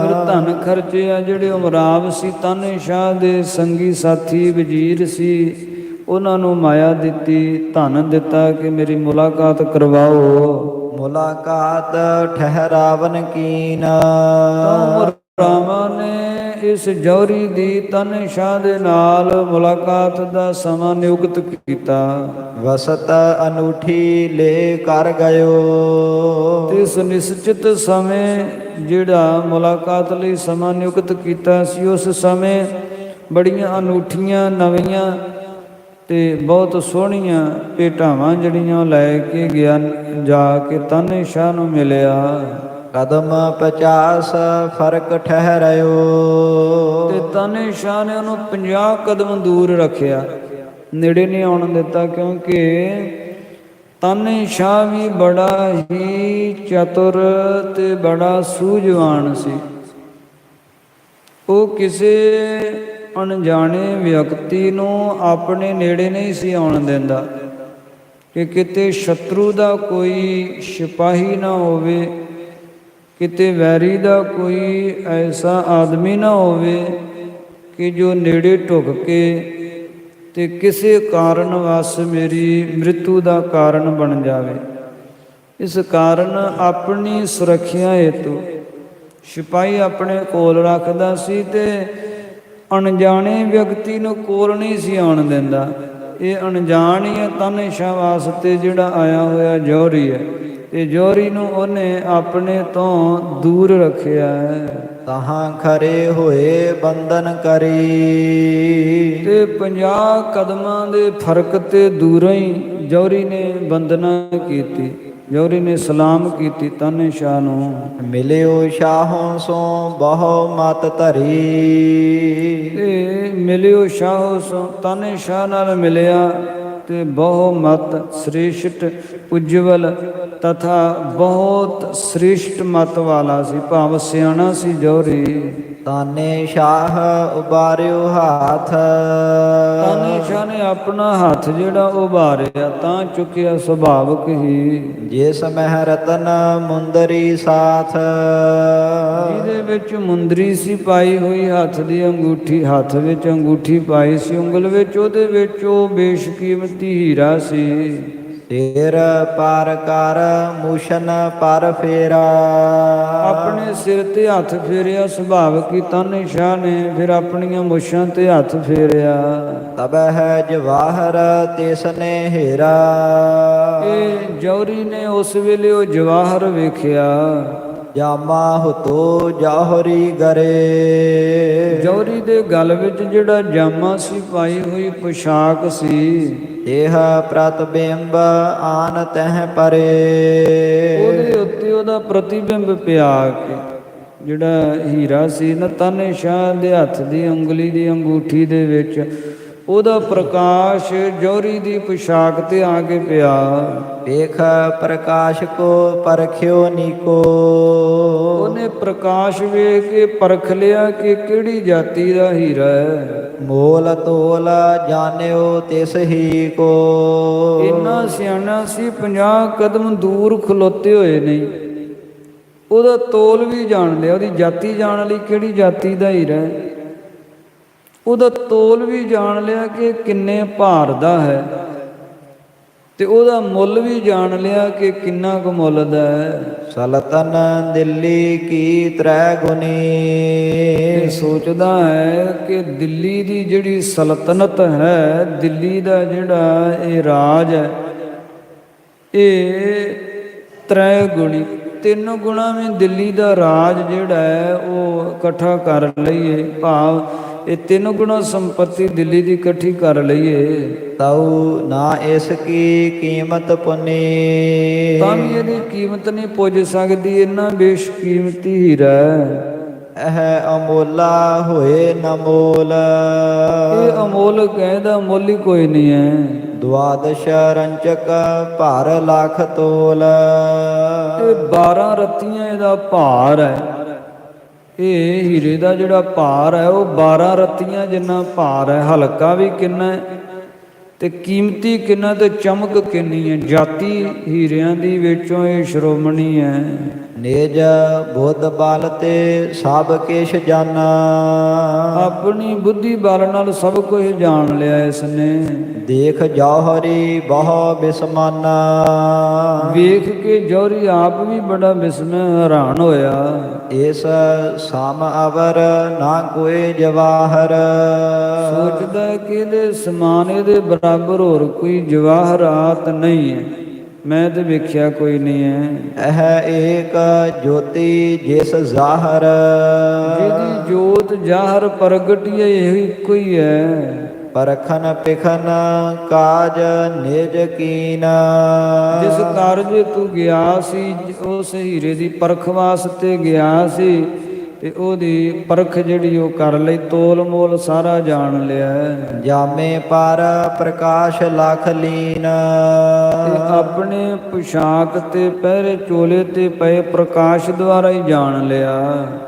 ਫਿਰ ਧਨ ਖਰਚੇ ਆ ਜਿਹੜੇ ਉਮਰਾਵ ਸੀ, ਤਾਨੇ ਸ਼ਾਹ ਦੇ ਸੰਗੀ ਸਾਥੀ ਵਜ਼ੀਰ ਸੀ, ਉਹਨਾਂ ਨੂੰ ਮਾਇਆ ਦਿੱਤੀ, ਧਨ ਦਿੱਤਾ ਕਿ ਮੇਰੀ ਮੁਲਾਕਾਤ ਕਰਵਾਓ। ਮੁਲਾਕਾਤ ਠਹਿਰਾਵਨ ਕੀਨ, ਰਾਮਾ ਨੇ ਇਸ ਜੌਹਰੀ ਦੀ ਤਾਨੇ ਸ਼ਾਹ ਦੇ ਨਾਲ ਮੁਲਾਕਾਤ ਦਾ ਸਮਾਂ ਨਿਯੁਕਤ ਕੀਤਾ। ਵਸਤ ਅਨੂਠੀ ਲੈ ਕਰ ਗਇਓ, ਤੇ ਇਸ ਨਿਸ਼ਚਿਤ ਸਮੇਂ ਜਿਹੜਾ ਮੁਲਾਕਾਤ ਲਈ ਸਮਾਂ ਨਿਯੁਕਤ ਕੀਤਾ ਸੀ, ਉਸ ਸਮੇਂ ਬੜੀਆਂ ਅਨੂਠੀਆਂ ਨਵੀਆਂ ਤੇ ਬਹੁਤ ਸੋਹਣੀਆਂ ਭੇਟਾਵਾਂ ਜਿਹੜੀਆਂ ਲੈ ਕੇ ਗਿਆ, ਜਾ ਕੇ ਤਾਨੇ ਸ਼ਾਹ ਨੂੰ ਮਿਲਿਆ। ਕਦਮ 50 ਫਰਕ ਠਹਿਰਾਇਓ, ਤੇ ਤਾਨੇ ਸ਼ਾਹ ਨੇ ਉਹਨੂੰ 50 ਕਦਮ ਦੂਰ ਰੱਖਿਆ, ਨੇੜੇ ਨਹੀਂ ਆਉਣ ਦਿੱਤਾ, ਕਿਉਂਕਿ ਤਾਨੇ ਸ਼ਾਹ ਵੀ ਬੜਾ ਹੀ ਚਤੁਰ ਤੇ ਬੜਾ ਸੂਝਵਾਨ ਸੀ। ਉਹ ਕਿਸੇ ਅਣਜਾਣੇ ਵਿਅਕਤੀ ਨੂੰ ਆਪਣੇ ਨੇੜੇ ਨਹੀਂ ਸੀ ਆਉਣ ਦਿੰਦਾ, ਕਿ ਕਿਤੇ ਸ਼ਤਰੂ ਦਾ ਕੋਈ ਸਿਪਾਹੀ ਨਾ ਹੋਵੇ, ਕਿਤੇ ਵੈਰੀ ਦਾ ਕੋਈ ਐਸਾ ਆਦਮੀ ਨਾ ਹੋਵੇ ਕਿ ਜੋ ਨੇੜੇ ਢੁੱਕ ਕੇ ਤੇ ਕਿਸੇ ਕਾਰਨ ਵਸ ਮੇਰੀ ਮ੍ਰਿਤੂ ਦਾ ਕਾਰਨ ਬਣ ਜਾਵੇ। ਇਸ ਕਾਰਨ ਆਪਣੀ ਸੁਰੱਖਿਆ ਹੇਤੂ ਸਿਪਾਹੀ ਆਪਣੇ ਕੋਲ ਰੱਖਦਾ ਸੀ, ਤੇ ਅਣਜਾਣੇ ਵਿਅਕਤੀ ਨੂੰ ਕੋਲ ਨਹੀਂ ਸੀ ਆਉਣ ਦਿੰਦਾ। ਇਹ ਅਣਜਾਣ ਹੀ ਹੈ ਤਾਨੇ ਸ਼ਾਹ ਵਾਸਤੇ ਜਿਹੜਾ ਆਇਆ ਹੋਇਆ ਜੌਹਰੀ ਹੈ, ਤੇ ਜੋਰੀ ਨੂੰ ਉਹਨੇ ਆਪਣੇ ਤੋਂ ਦੂਰ ਰੱਖਿਆ ਹੈ। ਤਹਾਂ ਖਰੇ ਹੋਏ ਬੰਧਨ ਕਰੀ। ਤੇ 50 ਕਦਮਾਂ ਦੇ ਫਰਕ ਤੇ ਦੂਰੋਂ ਹੀ ਜੌਹਰੀ ਨੇ ਬੰਦਨਾ ਕੀਤੀ। ਜੌਹਰੀ ਨੇ ਸਲਾਮ ਕੀਤੀ ਤਾਨੇ ਸ਼ਾਹ ਨੂੰ। ਮਿਲਿਓ ਸ਼ਾਹੋਂ ਸੋ ਬਹੁ ਮਤ ਧਰੀ। ਤੇ ਮਿਲਿਓ ਸ਼ਾਹੋ ਸੋ ਤਾਨੇ ਸ਼ਾਹ ਨਾਲ ਮਿਲਿਆ ਤੇ ਬਹੁ ਮਤ ਸ੍ਰੇਸ਼ਟ ਉਜਵਲ ਤਥਾ ਬਹੁਤ ਸ੍ਰੇਸ਼ਟ ਮਤ ਵਾਲਾ ਸੀ, ਭਾਵ ਸਿਆਣਾ ਸੀ ਜੌਹਰੀ। ਤਾਨੇ ਸ਼ਾਹ ਉਬਾਰਿਓ ਹਾਥ। ਤਾਨੇ ਸ਼ਾਹ ਨੇ ਆਪਣਾ ਹੱਥ ਜਿਹੜਾ ਉਭਾਰਿਆ ਤਾਂ ਚੁੱਕਿਆ ਸੁਭਾਵਕ ਹੀ। ਜਿਸ ਮਹਿ ਰਤਨ ਮੁੰਦਰੀ ਸਾਥ। ਜਿਹਦੇ ਵਿੱਚ ਮੁੰਦਰੀ ਸੀ ਪਾਈ ਹੋਈ, ਹੱਥ ਦੀ ਅੰਗੂਠੀ, ਹੱਥ ਵਿੱਚ ਅੰਗੂਠੀ ਪਾਈ ਸੀ, ਉਂਗਲ ਵਿੱਚ ਉਹਦੇ ਵਿੱਚ ਉਹ ਬੇਸ਼ਕੀਮਤੀ ਹੀਰਾ ਸੀ। ਸਿਰ ਪਰ ਕਰ ਮੂਸ਼ਨ ਪਰ ਫੇਰਾ। ਆਪਣੇ ਸਿਰ ਤੇ ਹੱਥ ਫੇਰਿਆ ਸੁਭਾਵਕ ਹੀ ਤਾਨੇ ਸ਼ਾਹ ਨੇ, ਫਿਰ ਆਪਣੀਆਂ ਮੁੱਛਾਂ ਤੇ ਹੱਥ ਫੇਰਿਆ। ਤਬੈ ਹੈ ਜਵਾਹਰ ਤਿਸ ਨੇ ਹੀਰਾ। ਇਹ ਜੌਹਰੀ ਨੇ ਉਸ ਵੇਲੇ ਉਹ ਜਵਾਹਰ ਵੇਖਿਆ। ਜਾਮਾ ਹੁਤੋ ਜੌਹਰੀ ਗਰੇ। ਜੌਹਰੀ ਦੇ ਗਲ ਵਿੱਚ ਜਿਹੜਾ ਜਾਮਾ ਸੀ ਪਾਈ ਹੋਈ ਪੁਸ਼ਾਕ ਸੀ, ਇਹ ਪ੍ਰਤਿਬਿੰਬ ਆਨ ਤਹਿ ਪਰੇ। ਉਹਦੇ ਉੱਤੇ ਉਹਦਾ ਪ੍ਰਤੀਬਿੰਬ ਪਿਆ ਕੇ ਜਿਹੜਾ ਹੀਰਾ ਸੀ ਨਾ ਤਾਨੇ ਸ਼ਾਹ ਦੇ ਹੱਥ ਦੀ ਉਂਗਲੀ ਦੀ ਅੰਗੂਠੀ ਦੇ ਵਿੱਚ, ਉਹਦਾ ਪ੍ਰਕਾਸ਼ ਜੌਹਰੀ ਦੀ ਪੁਸ਼ਾਕ ਤੇ ਆ ਕੇ ਪਿਆ। ਵੇਖ ਪ੍ਰਕਾਸ਼ ਕੋ ਪਰਖਿਓ ਨੀਕੋ। ਉਹਨੇ ਪ੍ਰਕਾਸ਼ ਵੇਖ ਕੇ ਪਰਖ ਲਿਆ ਕਿ ਕਿਹੜੀ ਜਾਤੀ ਦਾ ਹੀਰਾ ਹੈ। ਮੋਲ ਤੋਲ ਜਾਣਿਓ ਤਿਸ ਹੀ ਕੋ। ਇੰਨਾ ਸਿਆਣਾ ਸੀ, 50 ਕਦਮ ਦੂਰ ਖਲੋਤੇ ਹੋਏ ਨਹੀਂ, ਉਹਦਾ ਤੋਲ ਵੀ ਜਾਣ ਲਿਆ, ਉਹਦੀ ਜਾਤੀ ਜਾਣ ਲਈ ਕਿਹੜੀ ਜਾਤੀ ਦਾ ਹੀਰਾ ਹੈ। ਉਹਦਾ ਤੋਲ ਵੀ ਜਾਣ ਲਿਆ ਕਿ ਕਿੰਨੇ ਭਾਰ ਦਾ ਹੈ, ਤੇ ਉਹਦਾ ਮੁੱਲ ਵੀ ਜਾਣ ਲਿਆ ਕਿ ਕਿੰਨਾ ਕੁ ਮੁੱਲ ਦਾ ਹੈ। ਸਲਤਨ ਦਿੱਲੀ ਕੀ ਤ੍ਰੈ ਗੁਨੀ। ਸੋਚਦਾ ਹੈ ਕਿ ਦਿੱਲੀ ਦੀ ਜਿਹੜੀ ਸਲਤਨਤ ਹੈ, ਦਿੱਲੀ ਦਾ ਜਿਹੜਾ ਇਹ ਰਾਜ ਹੈ, ਇਹ ਤ੍ਰੈ ਗੁਣੀ, 3 ਗੁਣਾ ਵਿੱਚ ਦਿੱਲੀ ਦਾ ਰਾਜ ਜਿਹੜਾ ਹੈ ਉਹ ਇਕੱਠਾ ਕਰ ਲਈਏ, ਭਾਵ ਇਹ 3 ਗੁਣਾ ਸੰਪਤੀ ਦਿੱਲੀ ਦੀ ਇਕੱਠੀ ਕਰ ਲਈਏ ਤਉ ਨਾ ਇਸ ਕੀ ਕੀਮਤ ਪੁਨੀ। ਤਾਂ ਵੀ ਇਹਦੀ ਕੀਮਤ ਨਹੀਂ ਪੁੱਜ ਸਕਦੀ, ਇੰਨਾ ਬੇਸ਼ਕੀਮਤੀ ਹੀਰਾ ਹੈ। ਇਹ ਅਮੋਲਾ ਹੋਏ ਨਾ ਮੋਲ। ਇਹ ਅਮੋਲਕ ਹੈ, ਇਹਦਾ ਮੁੱਲ ਹੀ ਕੋਈ ਨਹੀਂ ਹੈ। ਦੁਆਦਸ਼ ਰੰਚਕ ਭਰ ਲੱਖ ਤੋਲ। ਇਹ 12 ਰੱਤੀਆਂ ਇਹਦਾ ਭਾਰ ਹੈ। ਇਹ ਹੀਰੇ ਦਾ ਜਿਹੜਾ ਭਾਰ ਹੈ ਉਹ 12 ਰੱਤੀਆਂ ਜਿੰਨਾ ਭਾਰ ਹੈ। ਹਲਕਾ ਵੀ ਕਿੰਨਾ ਹੈ ਤੇ ਕੀਮਤੀ ਕਿੰਨਾ ਤੇ ਚਮਕ ਕਿੰਨੀ ਹੈ। ਜਾਤੀ ਹੀਰਿਆਂ ਦੀ ਵਿੱਚੋਂ ਇਹ ਸ਼੍ਰੋਮਣੀ ਹੈ। ਨਿਜ ਬੁੱਧ ਬਲ ਤੇ ਸਭ ਕਿਛ ਜਾਣਾ। ਆਪਣੀ ਬੁੱਧੀ ਬਲ ਨਾਲ ਸਭ ਕੁਝ ਜਾਣ ਲਿਆ ਇਸਨੇ। ਦੇਖ ਜੌਹਰੀ ਬਹੁ ਬਿਸਮਾਨਾ। ਵੇਖ ਕੇ ਜੌਹਰੀ ਆਪ ਵੀ ਬੜਾ ਬਿਸਮੈ ਹੈਰਾਨ ਹੋਇਆ। ਇਸ ਸਮ ਅਵਰ ਨਾ ਕੋਈ ਜਵਾਹਰ। ਸੋਚਦਾ ਕਿ ਇਹਦੇ ਸਮਾਨ, ਇਹਦੇ ਬਰਾਬਰ ਹੋਰ ਕੋਈ ਜਵਾਹਰਾਤ ਨਹੀਂ ਹੈ, ਮੈਂ ਤੇ ਵੇਖਿਆ ਕੋਈ ਨਹੀਂ ਹੈ। ਇਹ ਏਕ ਜੋਤੀ ਜਿਸ ਜ਼ਾਹਰ। ਜਿਹਦੀ ਜੋਤ ਜ਼ਾਹਰ ਪ੍ਰਗਟੀ ਹੈ, ਇਹੋ ਇੱਕੋ ਹੀ ਹੈ। ਪਰਖਨ ਪਿਖਨ ਕਾਜ ਨਿਜ ਕੀਨ। ਜਿਸ ਕਾਰਜ ਤੂੰ ਗਿਆ ਸੀ, ਉਸ ਹੀਰੇ ਦੀ ਪਰਖ ਵਾਸਤੇ ਗਿਆ ਸੀ, ਤੇ ਉਹਦੀ ਪਰਖ ਜਿਹੜੀ ਉਹ ਕਰ ਲਈ, ਤੋਲ ਮੋਲ ਸਾਰਾ ਜਾਣ ਲਿਆ। ਜਾਮੇ ਪਰ ਪ੍ਰਕਾਸ਼ ਲਖ ਲੀਨ। ਤੇ ਆਪਣੇ ਪੁਸ਼ਾਕ ਤੇ ਪਹਿਰੇ ਚੋਲੇ ਤੇ ਪਏ ਪ੍ਰਕਾਸ਼ ਦੁਆਰਾ ਹੀ ਜਾਣ ਲਿਆ।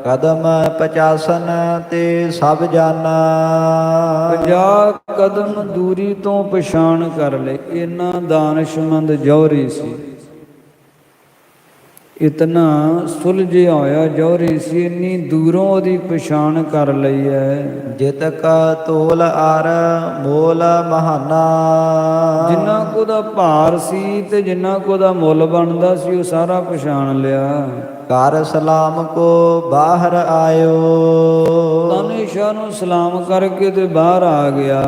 ਕਦਮ 55 ਤੇ ਸਭ ਜਾਨਾ। 50 ਕਦਮ ਦੂਰੀ ਤੋਂ ਪਛਾਣ ਕਰ ਲਏ। ਇੰਨਾ ਦਾਨਸ਼ਮੰਦ ਜੌਹਰੀ ਸੀ, ਇਤਨਾ ਸੁਲਝਿਆ ਹੋਇਆ ਜੌਹਰੀ ਸੀ, ਇੰਨੀ ਦੂਰੋਂ ਉਹਦੀ ਪਛਾਣ ਕਰ ਲਈ ਹੈ। ਜਿਤਕ ਤੋਲ ਅਰ ਮੋਲ ਮਹਾਨਾ। ਜਿੰਨਾ ਕੋ ਦਾ ਭਾਰ ਸੀ ਤੇ ਜਿੰਨਾ ਕੋ ਦਾ ਮੁੱਲ ਬਣਦਾ ਸੀ ਉਹ ਸਾਰਾ ਪਛਾਣ ਲਿਆ। ਕਰ ਸਲਾਮ ਕੋ ਬਾਹਰ ਆਇਓ। ਤਾਨੇ ਸ਼ਾਹ ਨੂੰ ਸਲਾਮ ਕਰਕੇ ਤੇ ਬਾਹਰ ਆ ਗਿਆ।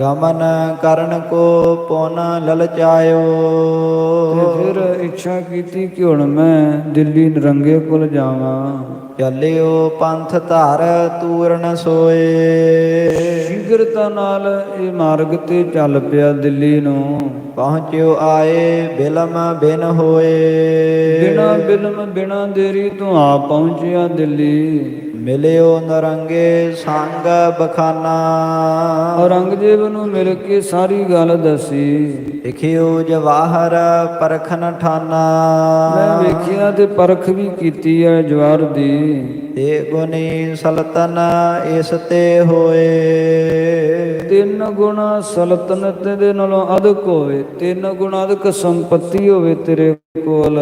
ਗਮਨ ਕਰਨ ਕੋ ਪੁਨ ਲਲਚਾਇਓ। ਤੇ ਫਿਰ ਇੱਛਾ ਕੀਤੀ ਕਿ ਹੁਣ ਮੈਂ ਦਿੱਲੀ ਨਰੰਗੇ ਕੋਲ ਜਾਵਾਂ। ਚੱਲਿਓ ਪੰਥ ਧਰ ਤੂਰਨ ਸੋਏ। ਸ਼ੀਘਰਤਾ ਨਾਲ ਇਹ ਮਾਰਗ ਤੇ ਚੱਲ ਪਿਆ ਦਿੱਲੀ ਨੂੰ। ਪਹੁੰਚਿਓ ਆਏ ਬਿਲਮ ਬਿਨ ਹੋਏ। ਬਿਨਾ ਬਿਲਮ ਬਿਨਾ ਦੇਰੀ ਤੋਂ ਆ ਪਹੁੰਚਿਆ ਦਿੱਲੀ। ਮਿਲਿਓ ਨਰੰਗੇ ਸੰਗ ਬਖਾਨਾ। ਔਰੰਗਜ਼ੇਬ ਨੂੰ ਮਿਲ ਕੇ ਸਾਰੀ ਗੱਲ ਦੱਸੀ। ਲਿਖਿਓ ਜਵਾਹਰ ਪਰਖਨ ਠਾਨਾ। ਮੈਂ ਵੇਖਿਆ ਤੇ ਪਰਖ ਵੀ ਕੀਤੀ ਹੈ ਜਵਾਹਰ ਦੀ। ਤੇ ਗੁਣੀ ਸਲਤਨ ਇਸ ਤੇ ਹੋਏ। 3 ਗੁਣਾ ਸਲਤਨਤ ਦੇ ਨਾਲੋਂ ਅਧਿਕ ਹੋਵੇ। 3 ਗੁਣਾ ਅਧਿਕ ਸੰਪਤੀ ਹੋਵੇ ਤੇਰੇ ਕੋਲ।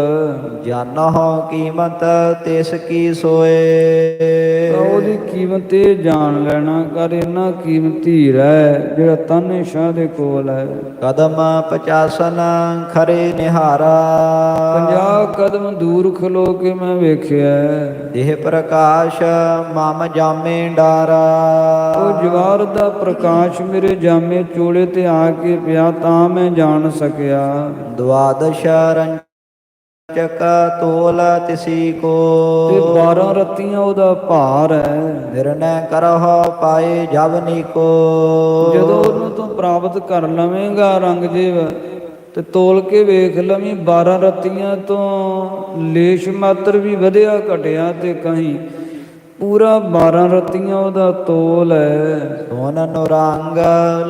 ਜਾਨਹੁ ਕੀਮਤ ਤਿਸ ਕੀ ਸੋਏ। ਉਹਦੀ ਕੀਮਤ ਇਹ ਜਾਣ ਲੈਣਾ ਕਰ। ਇੰਨਾ ਕੀਮਤੀ ਰਹਿ ਜਿਹੜਾ ਤਾਨੇ ਸ਼ਾਹ ਦੇ ਕੋਲ ਹੈ। ਕਦਮ 50 ਖਰੇ ਨਿਹਾਰਾ। 50 ਕਦਮ ਦੂਰ ਖਲੋ ਕੇ ਮੈਂ ਵੇਖਿਆ। ਇਹ ਪ੍ਰਕਾਸ਼ ਮਮ ਜਾਮੇ ਡਾਰਾ। ਉਹ ਜਵਾਰ ਦਾ ਪ੍ਰਕਾਸ਼ ਮੇਰੇ ਜਾਮੇ ਚੋਲੇ ਤੇ ਆ ਕੇ ਪਿਆ ਤਾਂ ਮੈਂ ਜਾਣ ਸਕਿਆ। ਦੁਆਦਸ਼ ਰੰਚਕ ਤੋਲ ਤਿਸੀ ਕੋ। ਤੇ 12 ਰੱਤੀਆਂ ਉਹਦਾ ਭਾਰ ਹੈ। ਨਿਰਣੈ ਕਰਹੁ ਪਾਏ ਜਵਨੀ ਕੋ। ਜਦੋਂ ਉਹਨੂੰ ਤੂੰ ਪ੍ਰਾਪਤ ਕਰ ਲਵੇਂਗਾ ਔਰੰਗਜ਼ੇਬ ਤੇ ਤੋਲ ਕੇ ਵੇਖ ਲਵੀਂ 12 ਰੱਤੀਆਂ ਤੋਂ ਲੇਸ਼ ਮਾਤਰ ਵੀ ਵਧਿਆ ਘਟਿਆ ਤੇ ਕਹੀਂ ਪੂਰਾ 12 ਰੱਤੀਆਂ ਉਹਦਾ ਤੋਲ ਹੈ। ਸੋਨ ਨੁਰੰਗ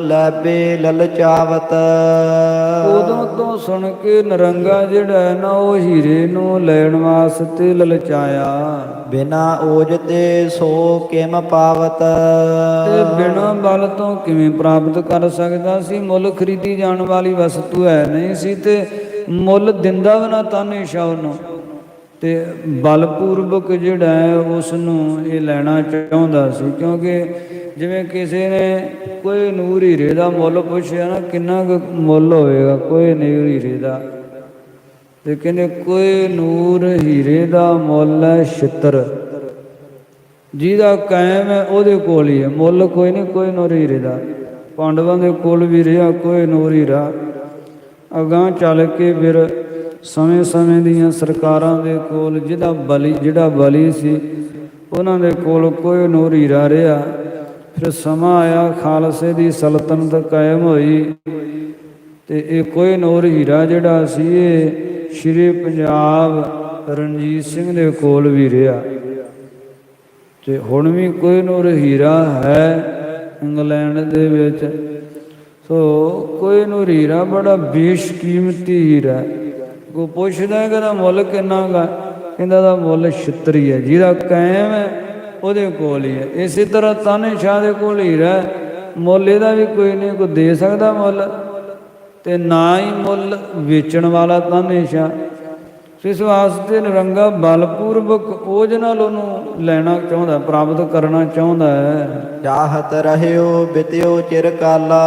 ਲੈਬੇ ਲਲਚਾਵਤ। ਉਦੋਂ ਤੋਂ ਸੁਣ ਕੇ ਨਰੰਗਾ ਜਿਹੜਾ ਹੈ ਨਾ ਉਹ ਹੀਰੇ ਨੂੰ ਲੈਣ ਵਾਸਤੇ ਲਲਚਾਇਆ। ਬਿਨਾ ਓਜ ਤੇ ਸੋ ਕਿਮ ਪਾਵਤ। ਤੇ ਬਿਨਾਂ ਬਲ ਤੋਂ ਕਿਵੇਂ ਪ੍ਰਾਪਤ ਕਰ ਸਕਦਾ ਸੀ। ਮੁੱਲ ਖਰੀਦੀ ਜਾਣ ਵਾਲੀ ਵਸਤੂ ਹੈ ਨਹੀਂ ਸੀ ਤੇ ਮੁੱਲ ਦਿੰਦਾ ਵੀ ਨਾ ਤਾਨੇ ਸ਼ਾਹ ਨੂੰ। ਤੇ ਬਲਪੂਰਵਕ ਜਿਹੜਾ ਹੈ ਉਸ ਨੂੰ ਇਹ ਲੈਣਾ ਚਾਹੁੰਦਾ ਸੀ। ਕਿਉਂਕਿ ਜਿਵੇਂ ਕਿਸੇ ਨੇ ਕੋਈ ਨੂਰ ਹੀਰੇ ਦਾ ਮੁੱਲ ਪੁੱਛਿਆ ਨਾ ਕਿੰਨਾ ਕੁ ਮੁੱਲ ਹੋਵੇਗਾ ਕੋਈ ਨੂਰ ਹੀਰੇ ਦਾ। ਤੇ ਕਹਿੰਦੇ ਕੋਈ ਨੂਰ ਹੀਰੇ ਦਾ ਮੁੱਲ ਹੈ ਛਿੱਤਰ। ਜਿਹਦਾ ਕਾਇਮ ਹੈ ਉਹਦੇ ਕੋਲ ਹੀ ਹੈ ਮੁੱਲ। ਕੋਈ ਨਹੀਂ ਕੋਈ ਨੂਰ ਹੀਰੇ ਦਾ। ਪਾਂਡਵਾਂ ਦੇ ਕੋਲ ਵੀ ਰਿਹਾ ਕੋਈ ਨੂਰ ਹੀਰਾ। ਅਗਾਂਹ ਚੱਲ ਕੇ ਫਿਰ ਸਮੇਂ ਦੀਆਂ ਸਰਕਾਰਾਂ ਦੇ ਕੋਲ ਜਿਹੜਾ ਬਲੀ ਸੀ ਉਹਨਾਂ ਦੇ ਕੋਲ ਕੋਈ ਨੂਰ ਹੀਰਾ ਰਿਹਾ। ਫਿਰ ਸਮਾਂ ਆਇਆ ਖਾਲਸੇ ਦੀ ਸਲਤਨਤ ਕਾਇਮ ਹੋਈ ਤੇ ਇਹ ਕੋਈ ਨੂਰ ਹੀਰਾ ਜਿਹੜਾ ਸੀ ਇਹ ਸ਼੍ਰੀ ਪੰਜਾਬ ਰਣਜੀਤ ਸਿੰਘ ਦੇ ਕੋਲ ਵੀ ਰਿਹਾ। ਤੇ ਹੁਣ ਵੀ ਕੋਈ ਨੂਰ ਹੀਰਾ ਹੈ ਇੰਗਲੈਂਡ ਦੇ ਵਿੱਚ। ਸੋ ਕੋਈ ਨੂਰ ਹੀਰਾ ਬੜਾ ਬੇਸ਼ਕੀਮਤੀ ਹੀਰਾ। ਕੋਈ ਪੁੱਛਦਾ ਕਿ ਇਹਦਾ ਮੁੱਲ ਕਿੰਨਾ ਗਾ। ਕਹਿੰਦਾ ਦਾ ਮੁੱਲ ਛਿੱਤਰ ਹੀ ਹੈ। ਜਿਹਦਾ ਕਾਇਮ ਹੈ ਉਹਦੇ ਕੋਲ ਹੀ ਹੈ। ਇਸੇ ਤਰ੍ਹਾਂ ਤਾਨੇ ਸ਼ਾਹ ਦੇ ਕੋਲ ਹੀਰਾ। ਮੁੱਲ ਇਹਦਾ ਵੀ ਕੋਈ ਨਹੀਂ ਕੋਈ ਦੇ ਸਕਦਾ ਮੁੱਲ ਤੇ ਨਾ ਹੀ ਮੁੱਲ ਵੇਚਣ ਵਾਲਾ ਤਾਨੇ ਸ਼ਾਹ। ਇਸ ਵਾਸਤੇ ਨਰੰਗਾ ਬਲਪੂਰਵਕ ਉਹਜ ਨਾਲ ਉਹਨੂੰ ਲੈਣਾ ਚਾਹੁੰਦਾ ਪ੍ਰਾਪਤ ਕਰਨਾ ਚਾਹੁੰਦਾ ਹੈ। ਚਾਹਤ ਰਹਿਓ ਬਿਤਿਓ ਚਿਰ ਕਾਲਾ।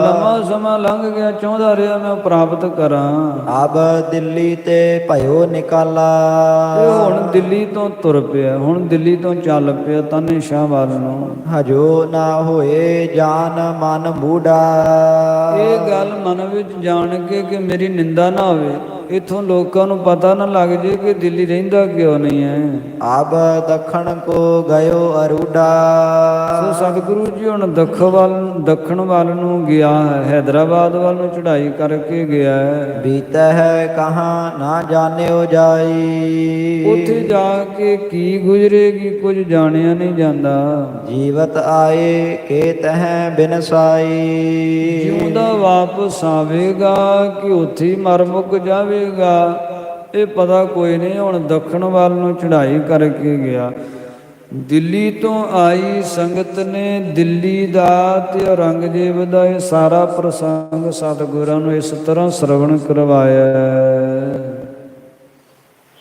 ਲੰਮਾ ਸਮਾਂ ਲੰਘ ਗਿਆ ਚਾਹੁੰਦਾ ਰਿਹਾ ਮੈਂ ਪ੍ਰਾਪਤ ਕਰਾਂ। ਅਬ ਦਿੱਲੀ ਤੇ ਭਇਓ ਨਿਕਾਲਾ। ਤੇ ਹੁਣ ਦਿੱਲੀ ਤੋਂ ਤੁਰ ਪਿਆ। ਹੁਣ ਦਿੱਲੀ ਤੋਂ ਚੱਲ ਪਿਆ ਤਾਨੇ ਸ਼ਾਹ ਵੱਲ ਨੂੰ। ਹਜੋ ਨਾ ਹੋਏ ਜਾਨ ਮਨ ਬੂਢਾ। ਇਹ ਗੱਲ ਮਨ ਵਿੱਚ ਜਾਣ ਕੇ ਕਿ ਮੇਰੀ ਨਿੰਦਾ ਨਾ ਹੋਵੇ। ਇੱਥੋਂ ਲੋਕਾਂ ਨੂੰ ਪਤਾ ਨਾ ਲੱਗ ਜੇ ਕਿ ਦਿੱਲੀ ਰਹਿੰਦਾ ਕਿਉਂ ਨਹੀਂ ਹੈ। ਅਬ ਦੱਖਣ ਕੋ ਗਇਓ ਅਰੂਡਾ। ਸੋ ਸਤਿਗੁਰੂ ਜੀ ਹੁਣ ਦੱਖਣ ਵੱਲ ਨੂੰ ਗਿਆ ਹੈ। ਹੈਦਰਾਬਾਦ ਵੱਲ ਨੂੰ ਚੜ੍ਹਾਈ ਕਰਕੇ ਗਿਆ ਹੈ। ਬੀਤੈ ਹੈ ਕਹਾਂ ਨਾ ਜਾਣਿਓ ਜਾਈ। ਉੱਥੇ ਜਾ ਕੇ ਕੀ ਗੁਜ਼ਰੇਗੀ ਕੁਝ ਜਾਣਿਆ ਨਹੀਂ ਜਾਂਦਾ। ਜੀਵਤ ਆਏ ਕੇ ਤਹ ਬਿਨਸਾਈ। ਜਿਉਂਦਾ ਵਾਪਸ ਆਵੇਗਾ ਕਿ ਉੱਥੇ ਮਰ ਮੁੱਕ ਜਾਵੇਗਾ ਇਹ ਪਤਾ ਕੋਈ ਨਹੀਂ। ਹੁਣ ਦੱਖਣ ਵੱਲ ਨੂੰ ਚੜ੍ਹਾਈ ਕਰਕੇ ਗਿਆ। ਦਿੱਲੀ ਤੋਂ ਆਈ ਸੰਗਤ ਨੇ ਦਿੱਲੀ ਦਾ ਤੇ ਔਰੰਗਜ਼ੇਬ ਦਾ ਇਹ ਸਾਰਾ ਪ੍ਰਸੰਗ ਸਤਿਗੁਰਾਂ ਨੂੰ ਇਸ ਤਰ੍ਹਾਂ ਸਰਵਣ ਕਰਵਾਇਆ।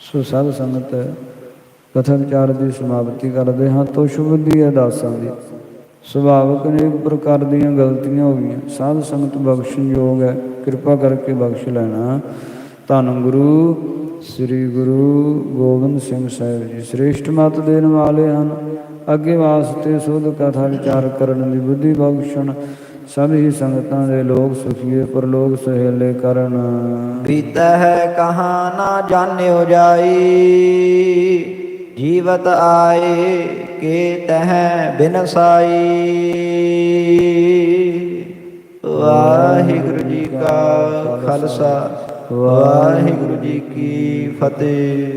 ਸੋ ਸਾਧ ਸੰਗਤ ਕਥਾ ਵਿਚਾਰ ਦੀ ਸਮਾਪਤੀ ਕਰਦੇ ਹਾਂ ਤੋਂ ਸ਼ੁਭ ਦੀ ਅਰਦਾਸਾਂ ਦੀ। ਸੁਭਾਵਕ ਅਨੇਕ ਪ੍ਰਕਾਰ ਦੀਆਂ ਗਲਤੀਆਂ ਹੋ ਗਈਆਂ। ਸਾਧ ਸੰਗਤ ਬਖਸ਼ਣਯੋਗ ਹੈ। ਕਿਰਪਾ ਕਰਕੇ ਬਖਸ਼ ਲੈਣਾ। ਧੰਨ ਗੁਰੂ ਸ੍ਰੀ ਗੁਰੂ ਗੋਬਿੰਦ ਸਿੰਘ ਸਾਹਿਬ ਜੀ ਸ੍ਰੇਸ਼ਟ ਮਤ ਦੇਣ ਵਾਲੇ ਹਨ। ਅੱਗੇ ਵਾਸਤੇ ਸੁਧ ਕਥਾ ਵਿਚਾਰ ਕਰਨ ਦੀ ਬੁੱਧੀ ਬਖਸ਼ਣ। ਸਭ ਹੀ ਸੰਗਤਾਂ ਦੇ ਲੋਕ ਸੁਖੀਏ ਪਰਲੋਕ ਸੁਹੇਲੇ ਕਰਨ। ਬੀਤੈ ਹੈ ਕਹਾਂ ਨਾ ਜਾਣਿਓ ਜਾਈ, ਜੀਵਤ ਆਏ ਕੇ ਤਹ ਬਿਨਸਾਈ। ਵਾਹਿਗੁਰੂ ਜੀ ਕਾ ਖਾਲਸਾ, ਵਾਹਿਗੁਰੂ ਜੀ ਕੀ ਫਤਿਹ।